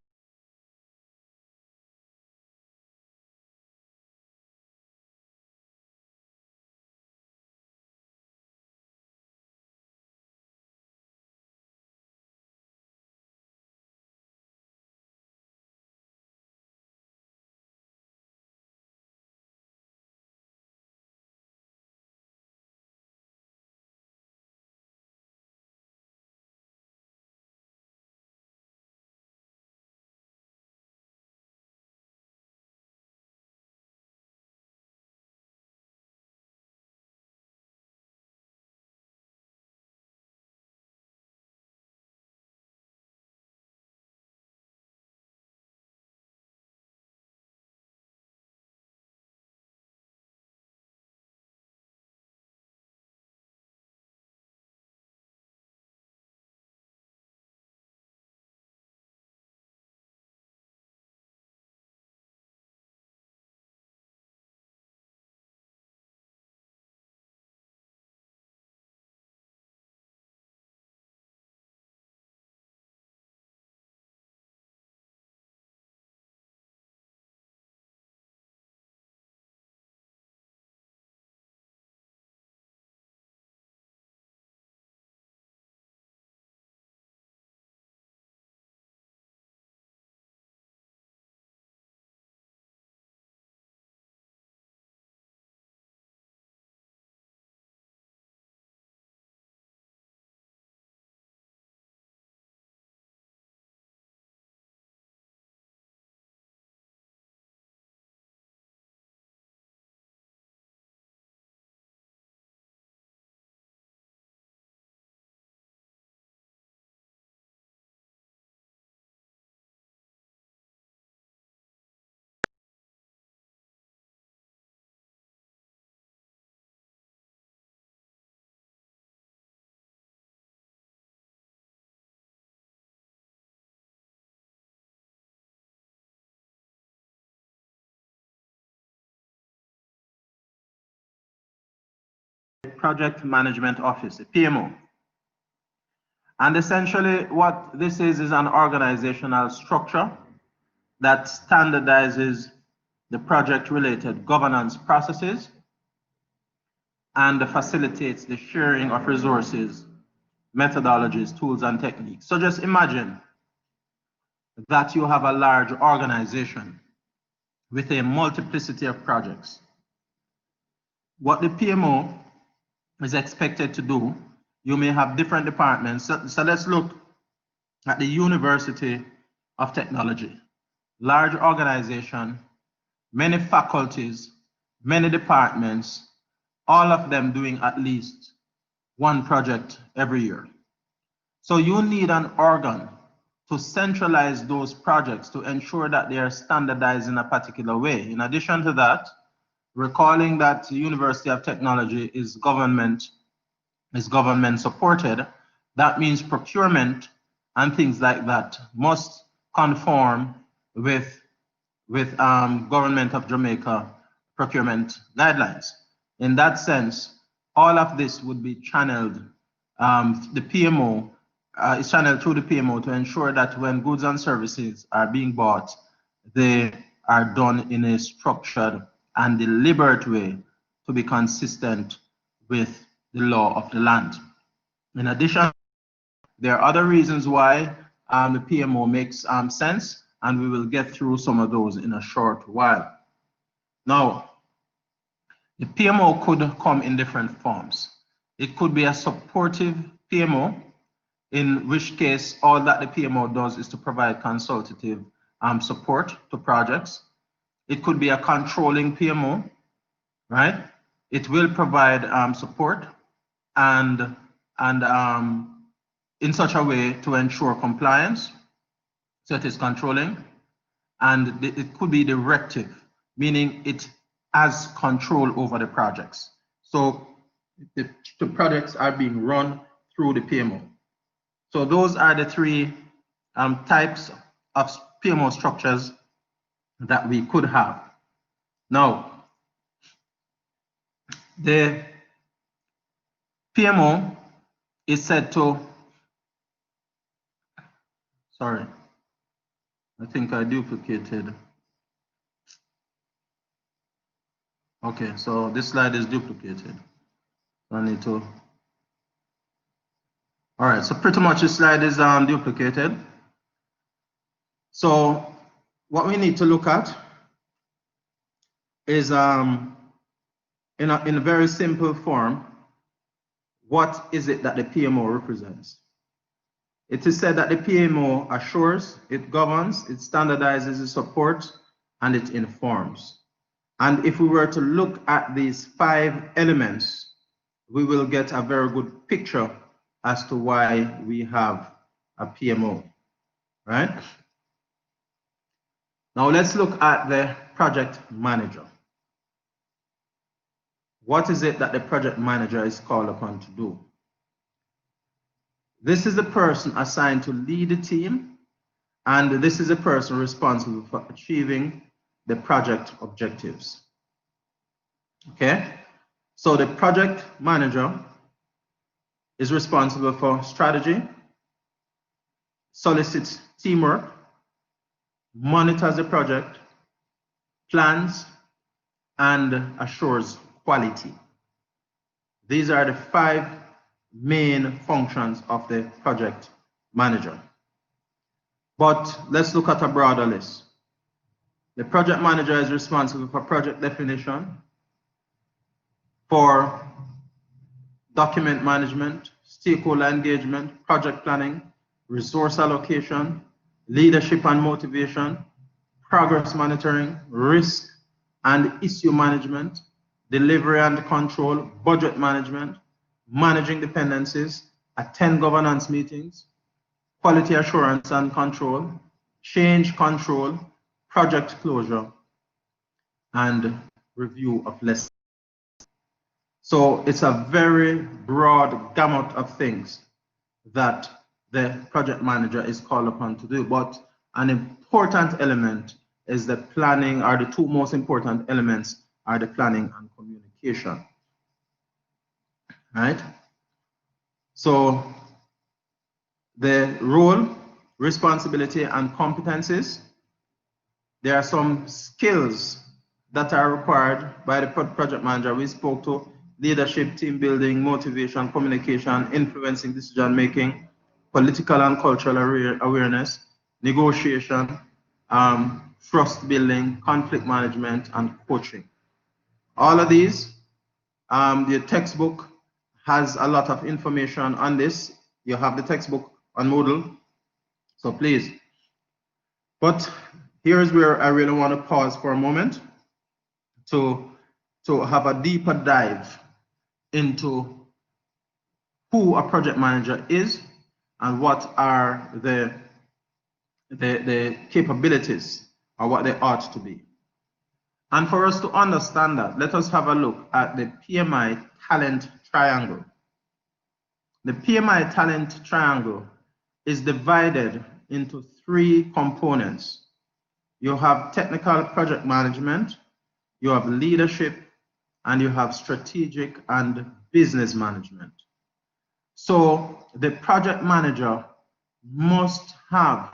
Project Management Office, a PMO. And essentially what this is an organizational structure that standardizes the project-related governance processes and facilitates the sharing of resources, methodologies, tools, and techniques. So just imagine that you have a large organization with a multiplicity of projects. What the PMO is expected to do, you may have different departments. So let's look at the University of Technology. Large organization, many faculties, many departments, all of them doing at least one project every year. So you need an organ to centralize those projects to ensure that they are standardized in a particular way. In addition to that, recalling that the University of Technology is government supported, that means procurement and things like that must conform with Government of Jamaica procurement guidelines. In that sense, all of this would be channeled, the PMO is channeled through the PMO to ensure that when goods and services are being bought, they are done in a structured and deliberate way to be consistent with the law of the land. In addition, there are other reasons why the PMO makes sense, and we will get through some of those in a short while. Now, the PMO could come in different forms. It could be a supportive PMO, in which case all that the PMO does is to provide consultative support to projects. It could be a controlling PMO, right? It will provide support and in such a way to ensure compliance, so it is controlling. And it could be directive, meaning it has control over the projects. So the projects are being run through the PMO. So those are the three types of PMO structures that we could have. Now, the PMO is said to, sorry, I think I duplicated. Okay, so this slide is duplicated. I need to, all right, so pretty much this slide is duplicated. So what we need to look at is in a very simple form, what is it that the PMO represents? It is said that the PMO assures, it governs, it standardizes, it supports, and it informs. And if we were to look at these 5 elements, we will get a very good picture as to why we have a PMO, right? Now let's look at the project manager. What is it that the project manager is called upon to do? This is the person assigned to lead the team, and this is the person responsible for achieving the project objectives. Okay, so the project manager is responsible for strategy, solicits teamwork, monitors the project, plans, and assures quality. These are the 5 main functions of the project manager. But let's look at a broader list. The project manager is responsible for project definition, for document management, stakeholder engagement, project planning, resource allocation, leadership and motivation, progress monitoring, risk and issue management, delivery and control, budget management, managing dependencies, attend governance meetings, quality assurance and control, change control, project closure, and review of lessons. So it's a very broad gamut of things that the project manager is called upon to do. But an important element is the planning, or the 2 most important elements are the planning and communication. right? So the role, responsibility, and competencies. There are some skills that are required by the project manager. We spoke to leadership, team building, motivation, communication, influencing decision making, political and cultural awareness, negotiation, trust building, conflict management, and coaching. All of these, the textbook has a lot of information on this. You have the textbook on Moodle, so please. But here's where I really want to pause for a moment to have a deeper dive into who a project manager is and what are the capabilities or what they ought to be. And for us to understand that, let us have a look at the PMI talent triangle. The PMI talent triangle is divided into 3 components. You have technical project management, you have leadership, and you have strategic and business management. So the project manager must have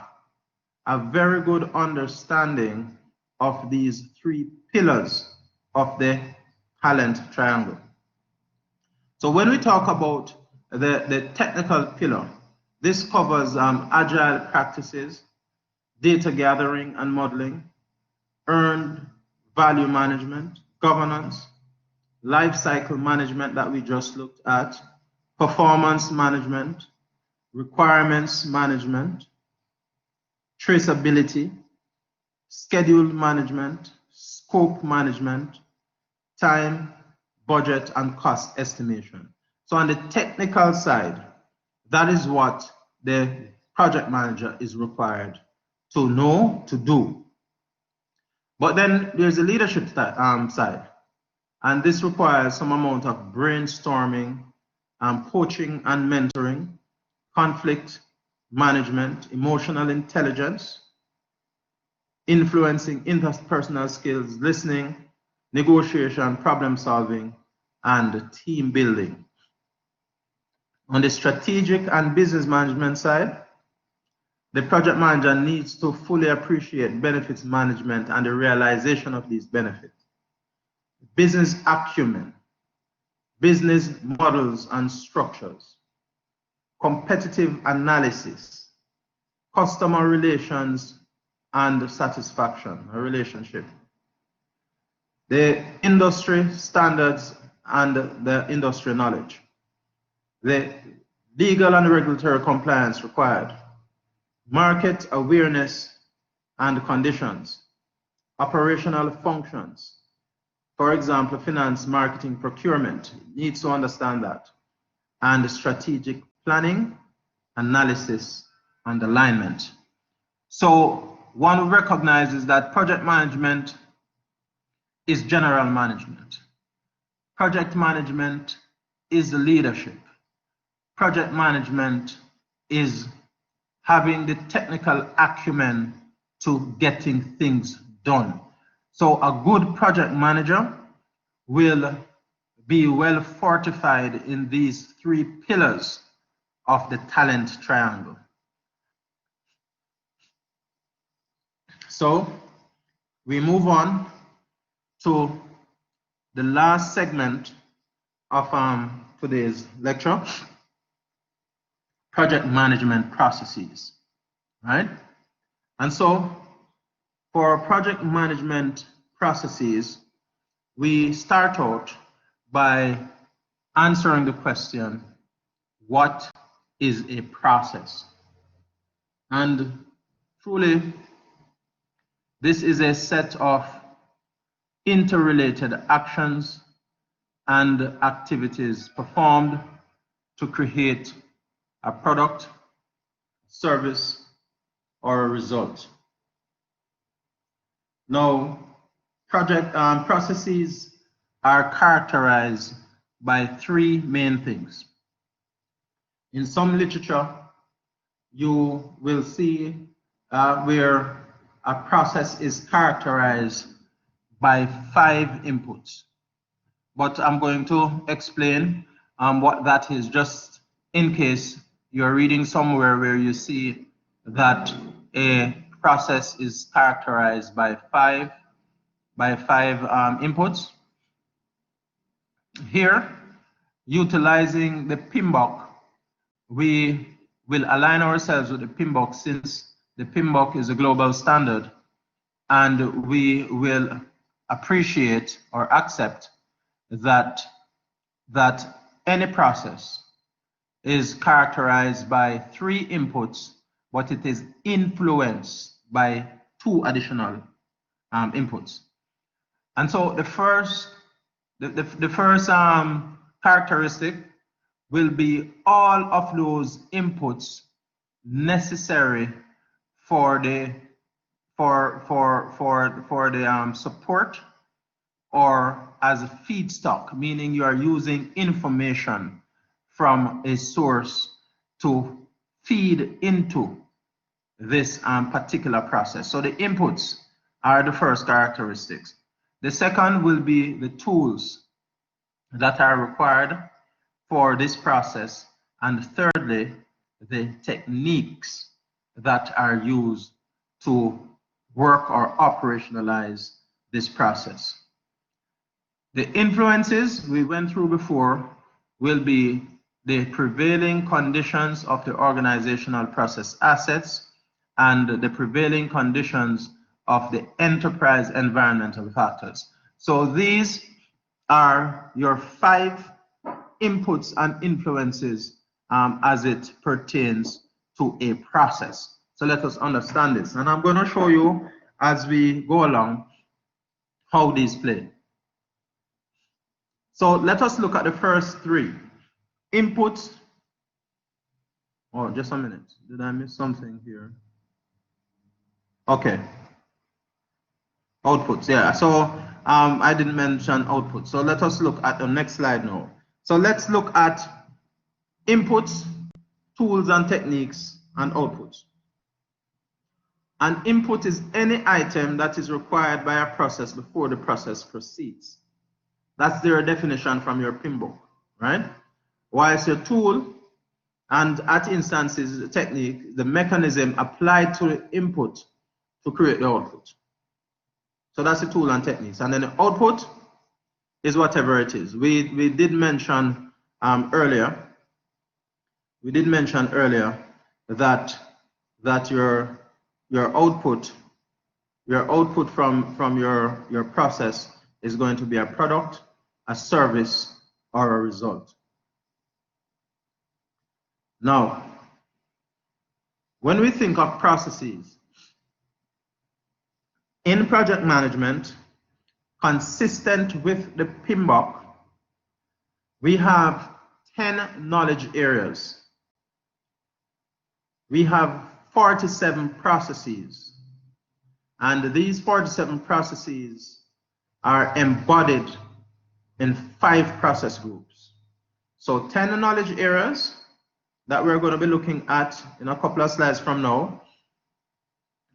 a very good understanding of these 3 pillars of the talent triangle. So when we talk about the technical pillar, this covers agile practices, data gathering and modeling, earned value management, governance, life cycle management that we just looked at, performance management, requirements management, traceability, schedule management, scope management, time, budget, and cost estimation. So on the technical side, that is what the project manager is required to know, to do. But then there's a leadership side, and this requires some amount of brainstorming, coaching and mentoring, conflict management, emotional intelligence, influencing interpersonal skills, listening, negotiation, problem solving, and team building. On the strategic and business management side, the project manager needs to fully appreciate benefits management and the realization of these benefits. Business acumen, business models and structures, competitive analysis, customer relations and satisfaction, a relationship, the industry standards and the industry knowledge, the legal and regulatory compliance required, market awareness and conditions, operational functions. For example, finance, marketing, procurement needs to understand that, and strategic planning, analysis, and alignment. So one recognizes that project management is general management. Project management is the leadership. Project management is having the technical acumen to getting things done. So a good project manager will be well fortified in these 3 pillars of the talent triangle. So we move on to the last segment of today's lecture, project management processes, right? And so for project management processes, we start out by answering the question, what is a process? And truly, this is a set of interrelated actions and activities performed to create a product, service, or a result. Now, project processes are characterized by 3 main things. In some literature, you will see where a process is characterized by 5 inputs. But I'm going to explain what that is, just in case you're reading somewhere where you see that a process is characterized by five inputs. Here, utilizing the PMBOK, we will align ourselves with the PMBOK since the PMBOK is a global standard, and we will appreciate or accept that any process is characterized by 3 inputs, but it is influenced by 2 additional inputs. And so the first characteristic will be all of those inputs necessary for the support or as a feedstock, meaning you are using information from a source to feed into this particular process. So the inputs are the first characteristics. The second will be the tools that are required for this process. And thirdly, the techniques that are used to work or operationalize this process. The influences we went through before will be the prevailing conditions of the organizational process assets and the prevailing conditions of the enterprise environmental factors. So these are your 5 inputs and influences as it pertains to a process. So let us understand this. And I'm going to show you as we go along how these play. So let us look at the first 3. Inputs. Oh, just a minute. Did I miss something here? Okay. Outputs, yeah. So I didn't mention output. So let us look at the next slide now. So let's look at inputs, tools and techniques, and outputs. An input is any item that is required by a process before the process proceeds. That's their definition from your PMBOK, right? Whilst your tool and at instances the technique, the mechanism applied to the input to create the output. So that's the tool and techniques. And then the output is whatever it is. We did mention earlier. We did mention earlier that your output from your process is going to be a product, a service, or a result. Now, when we think of processes in project management, consistent with the PMBOK, we have 10 knowledge areas. We have 47 processes, and these 47 processes are embodied in 5 process groups. So 10 knowledge areas that we're going to be looking at in a couple of slides from now,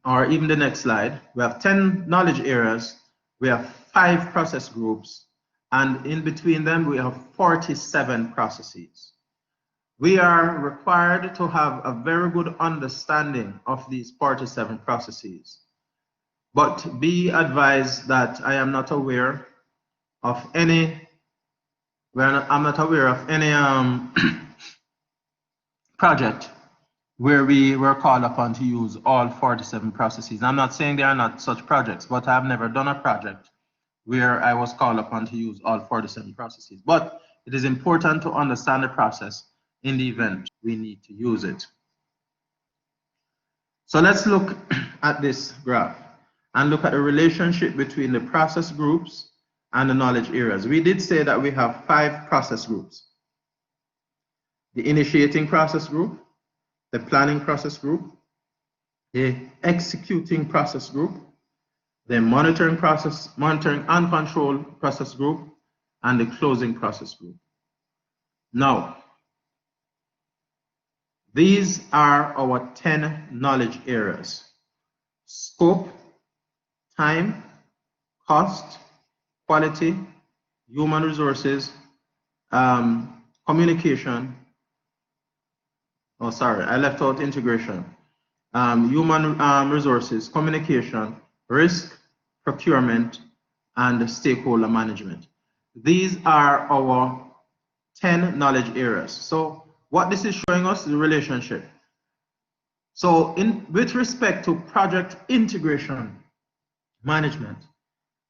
or even the next slide. We have 10 knowledge areas, we have 5 process groups, and in between them we have 47 processes. We are required to have a very good understanding of these 47 processes. But be advised that I am not aware of any, I'm not aware of any project where we were called upon to use all 47 processes. I'm not saying there are not such projects, but I've never done a project where I was called upon to use all 47 processes. But it is important to understand the process in the event we need to use it. So let's look at this graph and look at the relationship between the process groups and the knowledge areas. We did say that we have 5 process groups: the initiating process group, the planning process group, the executing process group, the monitoring and control process group, and the closing process group. Now, these are our 10 knowledge areas: scope, time, cost, quality, human resources, communication. Oh, sorry, I left out integration. Human resources, communication, risk, procurement, and stakeholder management. These are our 10 knowledge areas. So what this is showing us is the relationship. So with respect to project integration management,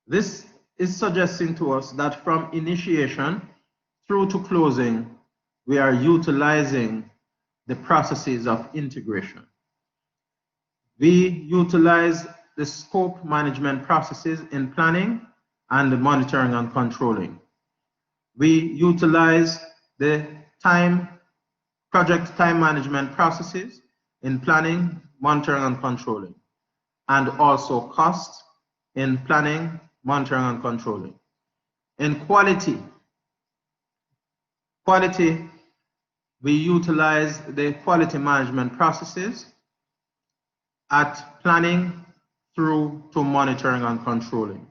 this is suggesting to us that from initiation through to closing, we are utilizing the processes of integration. We utilize the scope management processes in planning and monitoring and controlling. We utilize the project time management processes in planning, monitoring and controlling, and also cost in planning, monitoring and controlling. In quality, we utilize the quality management processes at planning through to monitoring and controlling.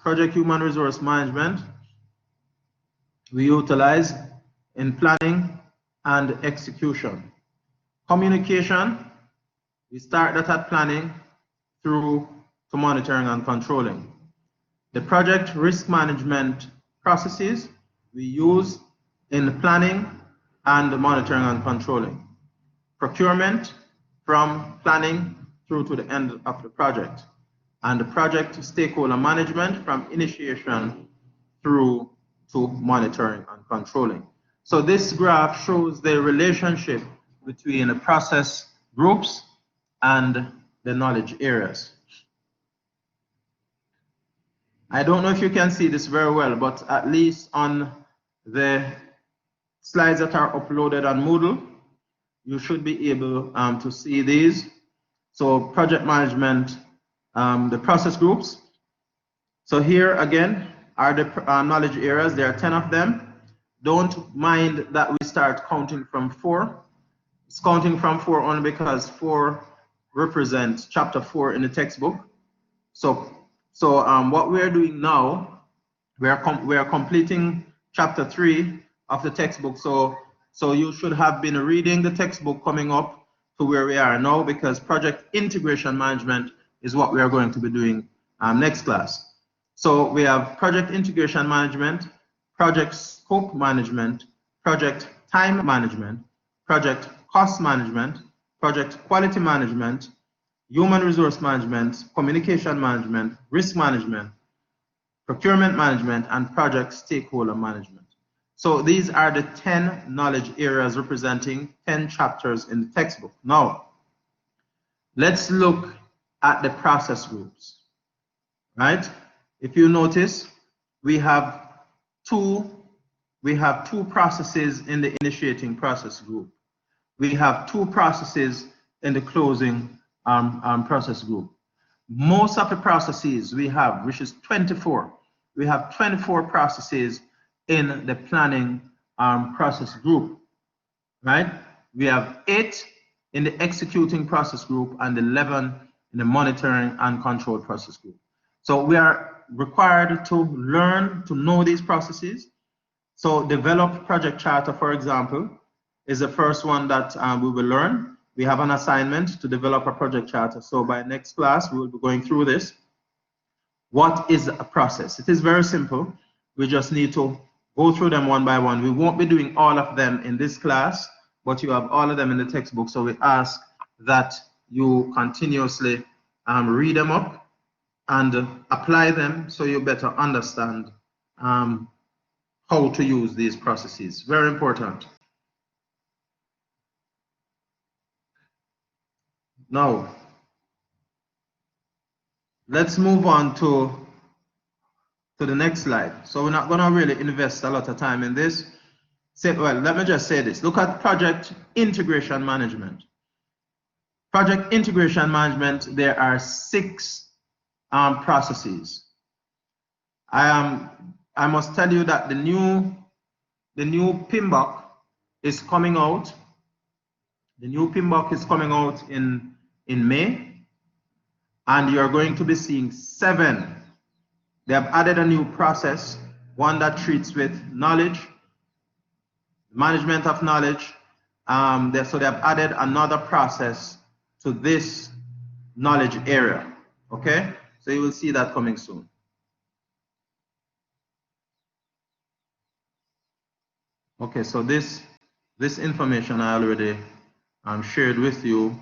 Project human resource management, we utilize in planning and execution. Communication, we start that at planning through to monitoring and controlling. The project risk management processes we use in planning and monitoring and controlling. Procurement, from planning through to the end of the project. And the project stakeholder management, from initiation through to monitoring and controlling. So this graph shows the relationship between the process groups and the knowledge areas. I don't know if you can see this very well, but at least on the slides that are uploaded on Moodle, you should be able to see these. So project management, the process groups. So here again are the knowledge areas. There are 10 of them. Don't mind that we start counting from 4. It's counting from 4 only because 4 represents chapter 4 in the textbook. So what we are doing now, we are completing chapter 3 of the textbook. So you should have been reading the textbook coming up to where we are now, because project integration management is what we are going to be doing next class. So we have project integration management, project scope management, project time management, project cost management, project quality management, human resource management, communication management, risk management, procurement management, and project stakeholder management. So these are the 10 knowledge areas representing 10 chapters in the textbook. Now, let's look at the process groups, right? If you notice, we have two processes in the initiating process group. We have 2 processes in the closing process group. Most of the processes we have, which is 24, we have 24 processes in the planning process group, right? We have 8 in the executing process group and 11 in the monitoring and control process group. So we are required to learn to know these processes. So develop project charter, for example, is the first one that we will learn. We have an assignment to develop a project charter. So by next class, we will be going through this. What is a process? It is very simple. We just need to go through them one by one. We won't be doing all of them in this class, but you have all of them in the textbook. So we ask that you continuously read them up and apply them so you better understand how to use these processes. Very important. Now, let's move on to the next slide. So we're not going to really invest a lot of time in this. Well, let me just say this. Look at project integration management. Project integration management, there are 6 processes. I must tell you that the new PMBOK is coming out. The new PMBOK is coming out in May, and you're going to be seeing 7. They have added a new process one that treats with knowledge, management of knowledge. So they have added another process to this knowledge area. Okay, so you will see that coming soon. Okay, so this information I already shared with you.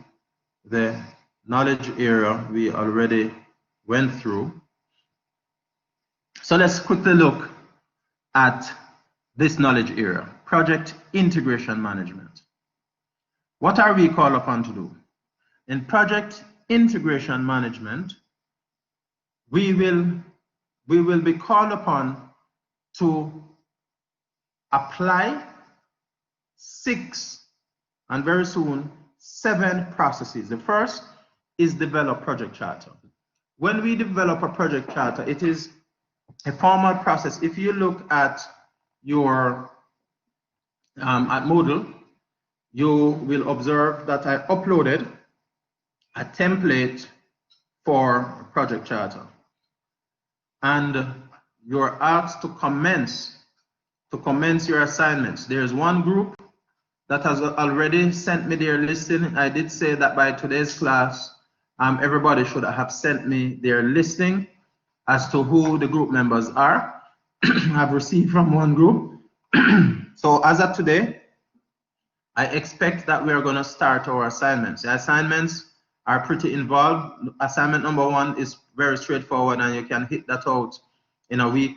The knowledge area we already went through. So let's quickly look at this knowledge area, project integration management. What are we called upon to do? In project integration management, we will be called upon to apply 6 and very soon 7 processes. The first is develop project charter. When we develop a project charter, it is a formal process. If you look at your at Moodle, you will observe that I uploaded a template for project charter, and you're asked to commence your assignments. There's one group that has already sent me their listing. I did say that by today's class, everybody should have sent me their listing as to who the group members are. I've received from one group. So as of today, I expect that we're going to start our assignments. The assignments are pretty involved. Assignment number 1 is very straightforward, and you can hit that out in a week,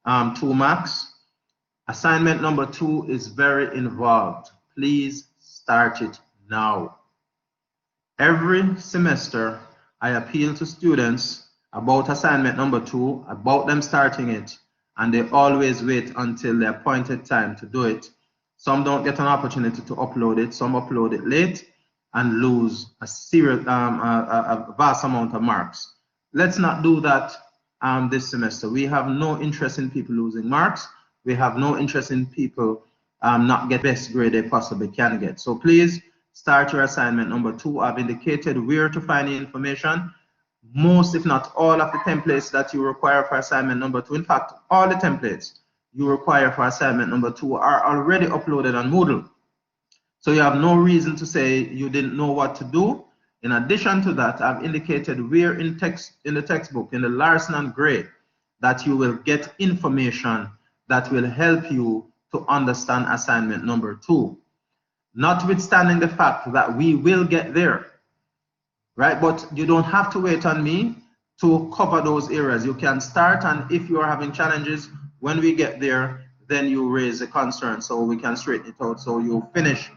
2 max. Assignment number 2 is very involved. Please start it now. Every semester, I appeal to students about assignment number 2, about them starting it, and they always wait until the appointed time to do it. Some don't get an opportunity to upload it, some upload it late and lose a vast amount of marks. Let's not do that this semester. We have no interest in people losing marks. We have no interest in people not get best grade they possibly can get. So please start your assignment number 2. I've indicated where to find the information. Most, if not all, of the templates that you require for assignment number 2, in fact, all the templates you require for assignment number 2 are already uploaded on Moodle. So you have no reason to say you didn't know what to do. In addition to that, I've indicated where in the textbook, in the Larson and Gray, that you will get information that will help you to understand assignment number 2. Notwithstanding the fact that we will get there, right? But you don't have to wait on me to cover those areas. You can start, and if you are having challenges when we get there, then you raise a concern so we can straighten it out so you finish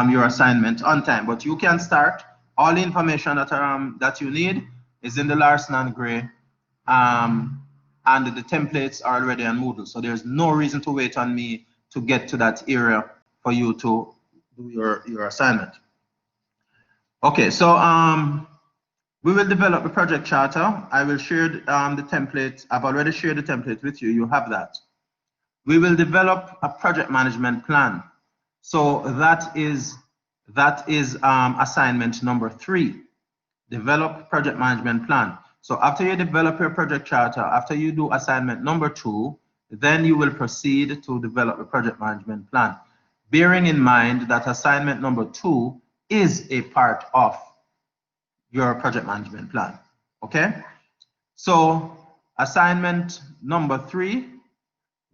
your assignment on time. But you can start. All the information that you need is in the Larson and Gray, and the templates are already on Moodle. So there's no reason to wait on me to get to that area for you to do your assignment. Okay, so we will develop the project charter. I will share the template. I've already shared the template with you. You have that. We will develop a project management plan. So that is assignment number 3. Develop project management plan. So after you develop your project charter, after you do assignment number 2, then you will proceed to develop a project management plan, bearing in mind that assignment number 2 is a part of your project management plan. Okay, so assignment number 3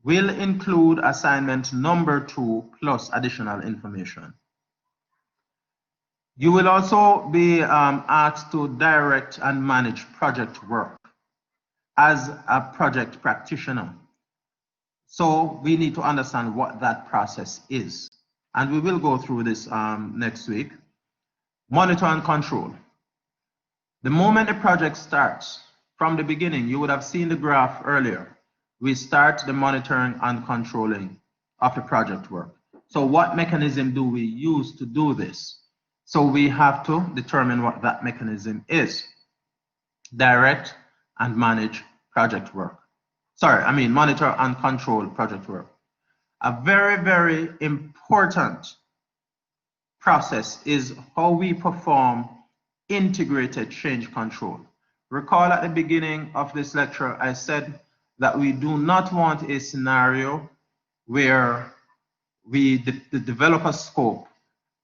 will include assignment number 2 plus additional information. You will also be asked to direct and manage project work as a project practitioner. So we need to understand what that process is, and we will go through this next week. Monitor and control. The moment the project starts, from the beginning, you would have seen the graph earlier. We start the monitoring and controlling of the project work. So what mechanism do we use to do this? So we have to determine what that mechanism is. Direct and manage project work. Monitor and control project work. A very, very important process is how we perform integrated change control. Recall at the beginning of this lecture, I said that we do not want a scenario where we develop a scope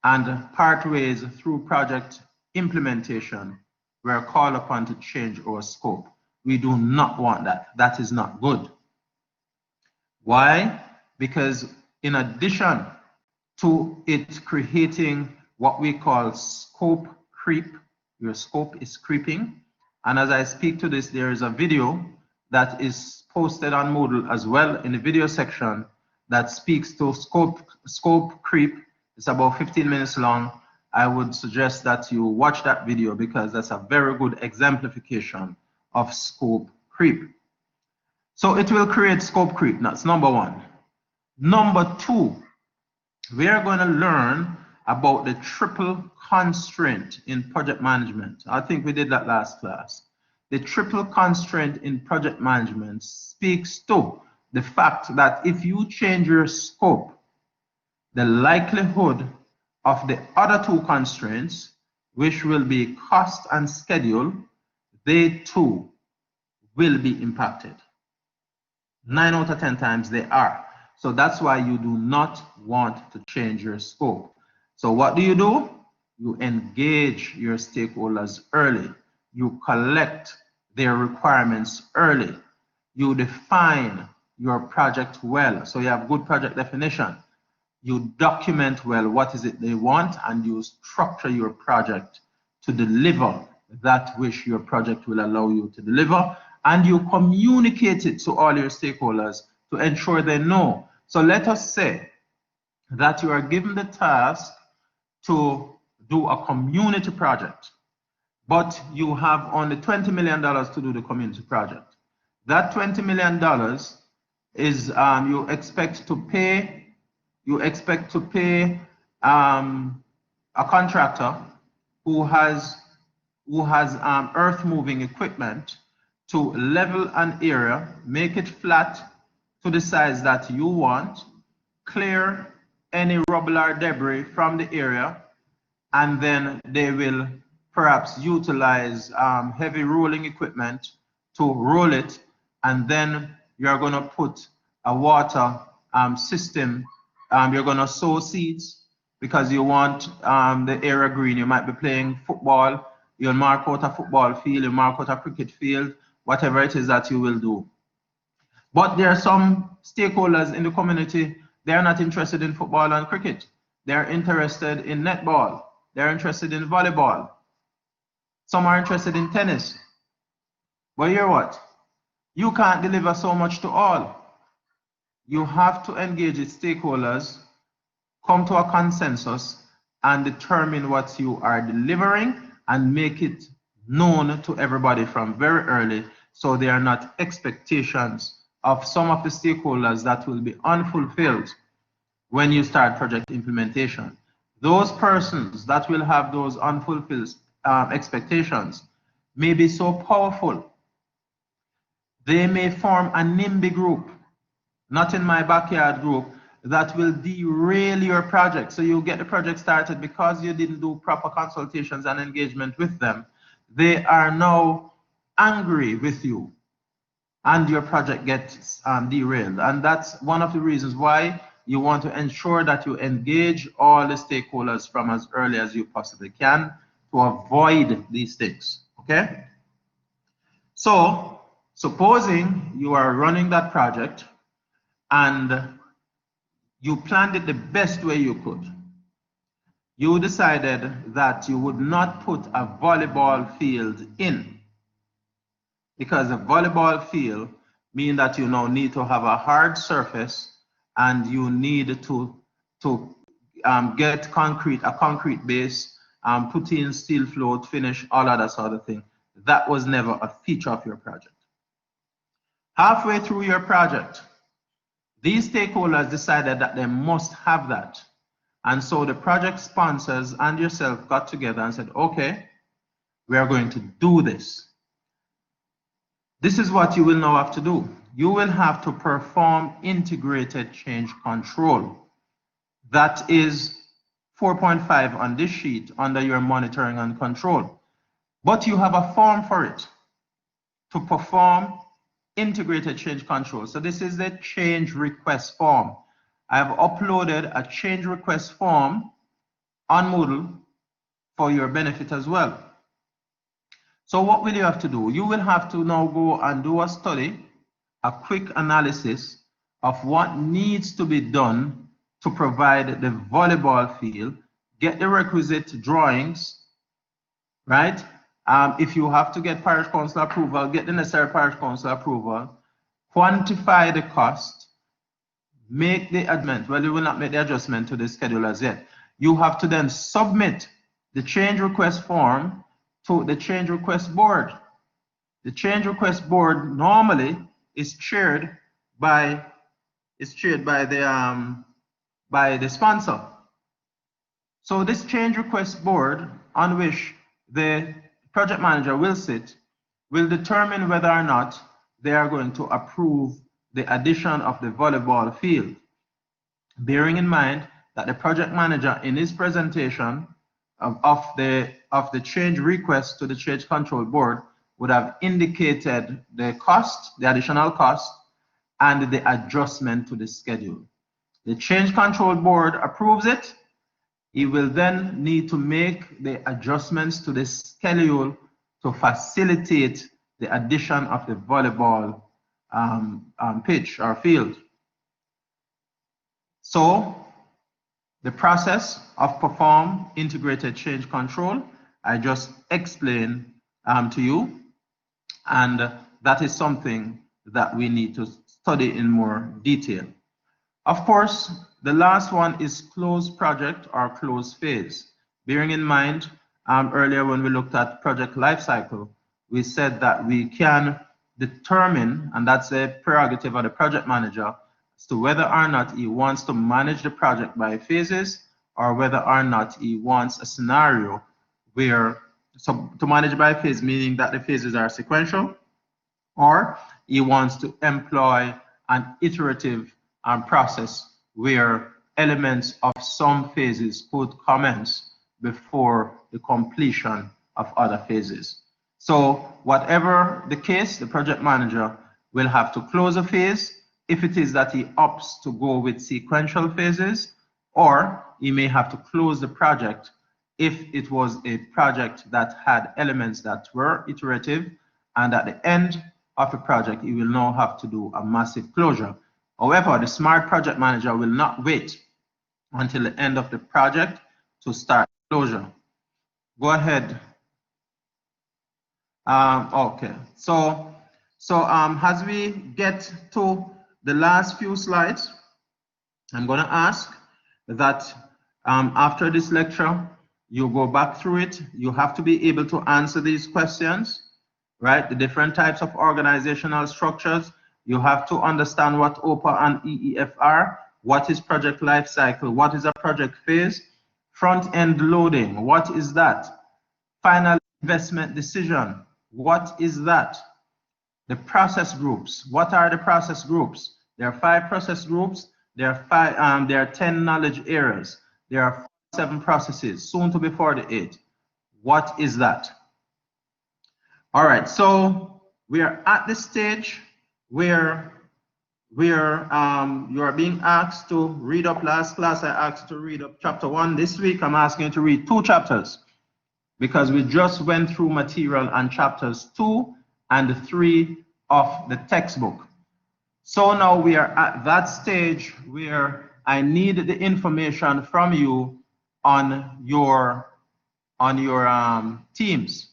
and part ways through project implementation, we are called upon to change our scope. We do not want that. That is not good. Why? Because in addition to it creating what we call scope creep, your scope is creeping. And as I speak to this, there is a video that is posted on Moodle as well in the video section that speaks to scope creep. It's about 15 minutes long. I would suggest that you watch that video because that's a very good exemplification of scope creep. So it will create scope creep. That's number one. Number two, we are going to learn about the triple constraint in project management. I think we did that last class. The triple constraint in project management speaks to the fact that if you change your scope, the likelihood of the other two constraints, which will be cost and schedule, they too will be impacted. 9 out of 10 times they are. So that's why you do not want to change your scope. So what do? You engage your stakeholders early. You collect their requirements early. You define your project well. So you have good project definition. You document well what is it they want, and you structure your project to deliver that which your project will allow you to deliver, and you communicate it to all your stakeholders to ensure they know. So let us say that you are given the task to do a community project, but you have only $20 million to do the community project. That $20 million is you expect to pay a contractor who has earth moving equipment to level an area, make it flat to the size that you want, clear any rubble or debris from the area, and then they will perhaps utilize heavy rolling equipment to roll it, and then you're going to put a water system. You're going to sow seeds because you want the area green. You might be playing football. You'll mark out a football field, you mark out a cricket field, whatever it is that you will do. But there are some stakeholders in the community, they're not interested in football and cricket. They're interested in netball. They're interested in volleyball. Some are interested in tennis. But hear what? You can't deliver so much to all. You have to engage with stakeholders, come to a consensus, and determine what you are delivering and make it known to everybody from very early, so there are not expectations of some of the stakeholders that will be unfulfilled when you start project implementation. Those persons that will have those unfulfilled expectations may be so powerful. They may form a NIMBY group, not in my backyard group, that will derail your project. So you get the project started because you didn't do proper consultations and engagement with them. They are now angry with you and your project gets derailed. And that's one of the reasons why you want to ensure that you engage all the stakeholders from as early as you possibly can to avoid these things, okay? So supposing you are running that project and you planned it the best way you could. You decided that you would not put a volleyball field in, because a volleyball field means that you now need to have a hard surface and you need to get a concrete base, put in steel float, finish, all of that sort of thing. That was never a feature of your project. Halfway through your project, these stakeholders decided that they must have that. And so the project sponsors and yourself got together and said, okay, we are going to do this. This is what you will now have to do. You will have to perform integrated change control. That is 4.5 on this sheet under your monitoring and control. But you have a form for it to perform integrated change control. So this is the change request form. I've uploaded a change request form on Moodle for your benefit as well. So what will you have to do? You will have to now go and do a study, a quick analysis of what needs to be done to provide the volleyball field, get the requisite drawings, right? If you have to get parish council approval, get the necessary parish council approval, quantify the cost, make the adjustment. Well, you will not make the adjustment to the schedule as yet. You have to then submit the change request form to the change request board. The change request board normally is chaired by the sponsor. So this change request board on which the project manager will sit will determine whether or not they are going to approve the addition of the volleyball field. Bearing in mind that the project manager in his presentation of the change request to the change control board would have indicated the cost, the additional cost, and the adjustment to the schedule. The change control board approves it. He will then need to make the adjustments to the schedule to facilitate the addition of the volleyball pitch or field. So the process of perform integrated change control, I just explained to you, and that is something that we need to study in more detail. Of course, the last one is closed project or closed phase. Bearing in mind, earlier when we looked at project life cycle, we said that we can determine, and that's a prerogative of the project manager, as to whether or not he wants to manage the project by phases or whether or not he wants a scenario where, so to manage by phase, meaning that the phases are sequential, or he wants to employ an iterative process where elements of some phases could commence before the completion of other phases. So whatever the case, the project manager will have to close a phase if it is that he opts to go with sequential phases, or he may have to close the project if it was a project that had elements that were iterative, and at the end of the project, he will now have to do a massive closure. However, the smart project manager will not wait until the end of the project to start closure. Go ahead. Okay, so as we get to the last few slides, I'm going to ask that after this lecture, you go back through it. You have to be able to answer these questions, right? The different types of organizational structures. You have to understand what OPA and EEF are. What is project life cycle? What is a project phase? Front-end loading, what is that? Final investment decision, what is that? The process groups, what are the process groups? There are 5 process groups. There are 10 knowledge areas. There are 7 processes, soon to be 48. What is that? All right, so we are at the stage where you are being asked to read up. Last class I asked you to read up chapter 1. This week I'm asking you to read 2 chapters because we just went through material on chapters 2 and 3 of the textbook. So now we are at that stage where I need the information from you on your teams.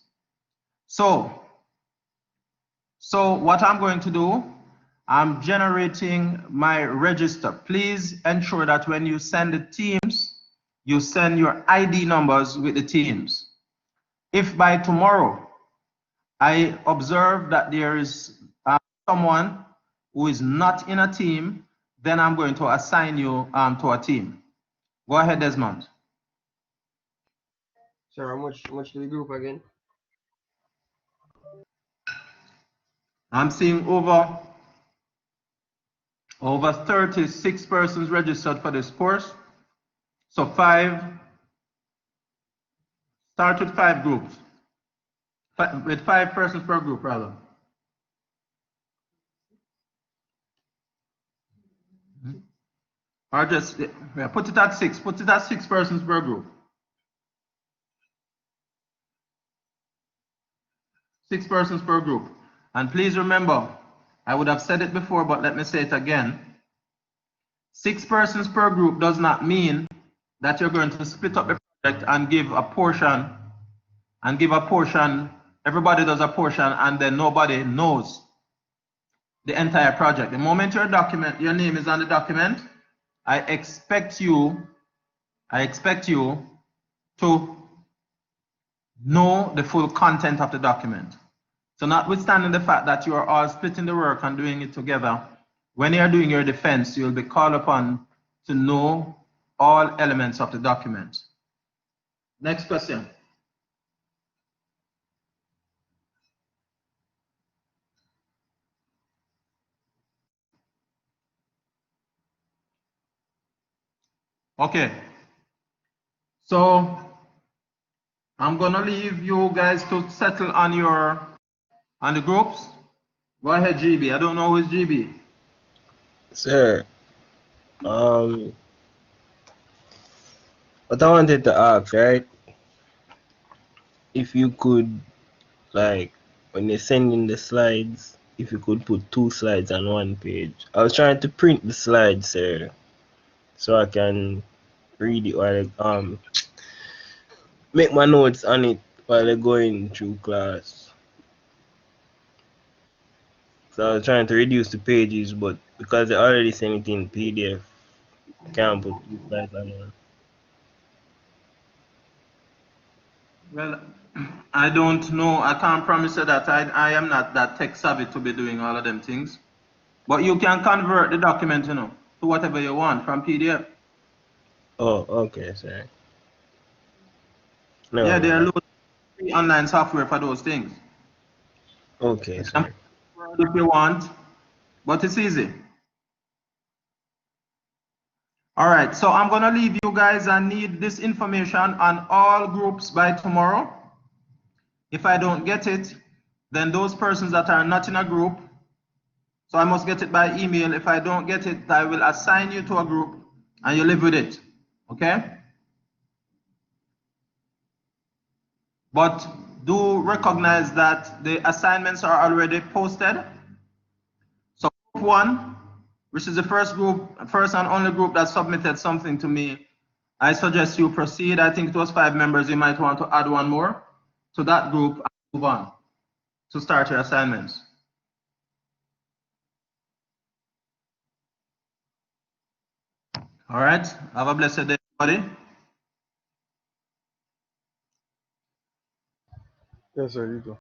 So what I'm going to do, I'm generating my register. Please ensure that when you send the teams, you send your ID numbers with the teams. If by tomorrow I observe that there is someone who is not in a team, then I'm going to assign you to a team. Go ahead, Desmond. Sir, how much to the group again? I'm seeing over 36 persons registered for this course. So start with 5 groups, with 5 persons per group rather. Or just yeah, put it at 6. Put it at 6 persons per group. 6 persons per group. And please remember, I would have said it before, but let me say it again. 6 persons per group does not mean that you're going to split up the project and give a portion, everybody does a portion, and then nobody knows the entire project. The moment your name is on the document, I expect you to know the full content of the document. So notwithstanding the fact that you are all splitting the work and doing it together, when you're doing your defense, you'll be called upon to know all elements of the document. Next question. Okay. So I'm gonna leave you guys to settle on the groups. Go ahead, GB. I don't know who's GB. Sir, what I wanted to ask, right? If you could, like, when you're sending the slides, if you could put 2 slides on 1 page. I was trying to print the slides, sir, so I can read it while make my notes on it while they're going through class. So I was trying to reduce the pages, but because they already sent it in PDF, I can't put 2 slides on one. Well, I don't know. I can't promise you that. I am not that tech savvy to be doing all of them things. But you can convert the document, to whatever you want from PDF. Oh, okay, sir. No, Yeah, there are man. loads of free online software for those things. Okay, You sir. can convert if you want, but it's easy. All right, so I'm gonna leave you guys. I need this information on all groups by tomorrow. If I don't get it, then those persons that are not in a group, so I must get it by email. If I don't get it, I will assign you to a group and you live with it, okay? But do recognize that the assignments are already posted. So group 1, which is the first and only group that submitted something to me, I suggest you proceed. I think it was 5 members. You might want to add 1 more to that group and move on to start your assignments. All right. Have a blessed day, everybody. Yes, sir, you go.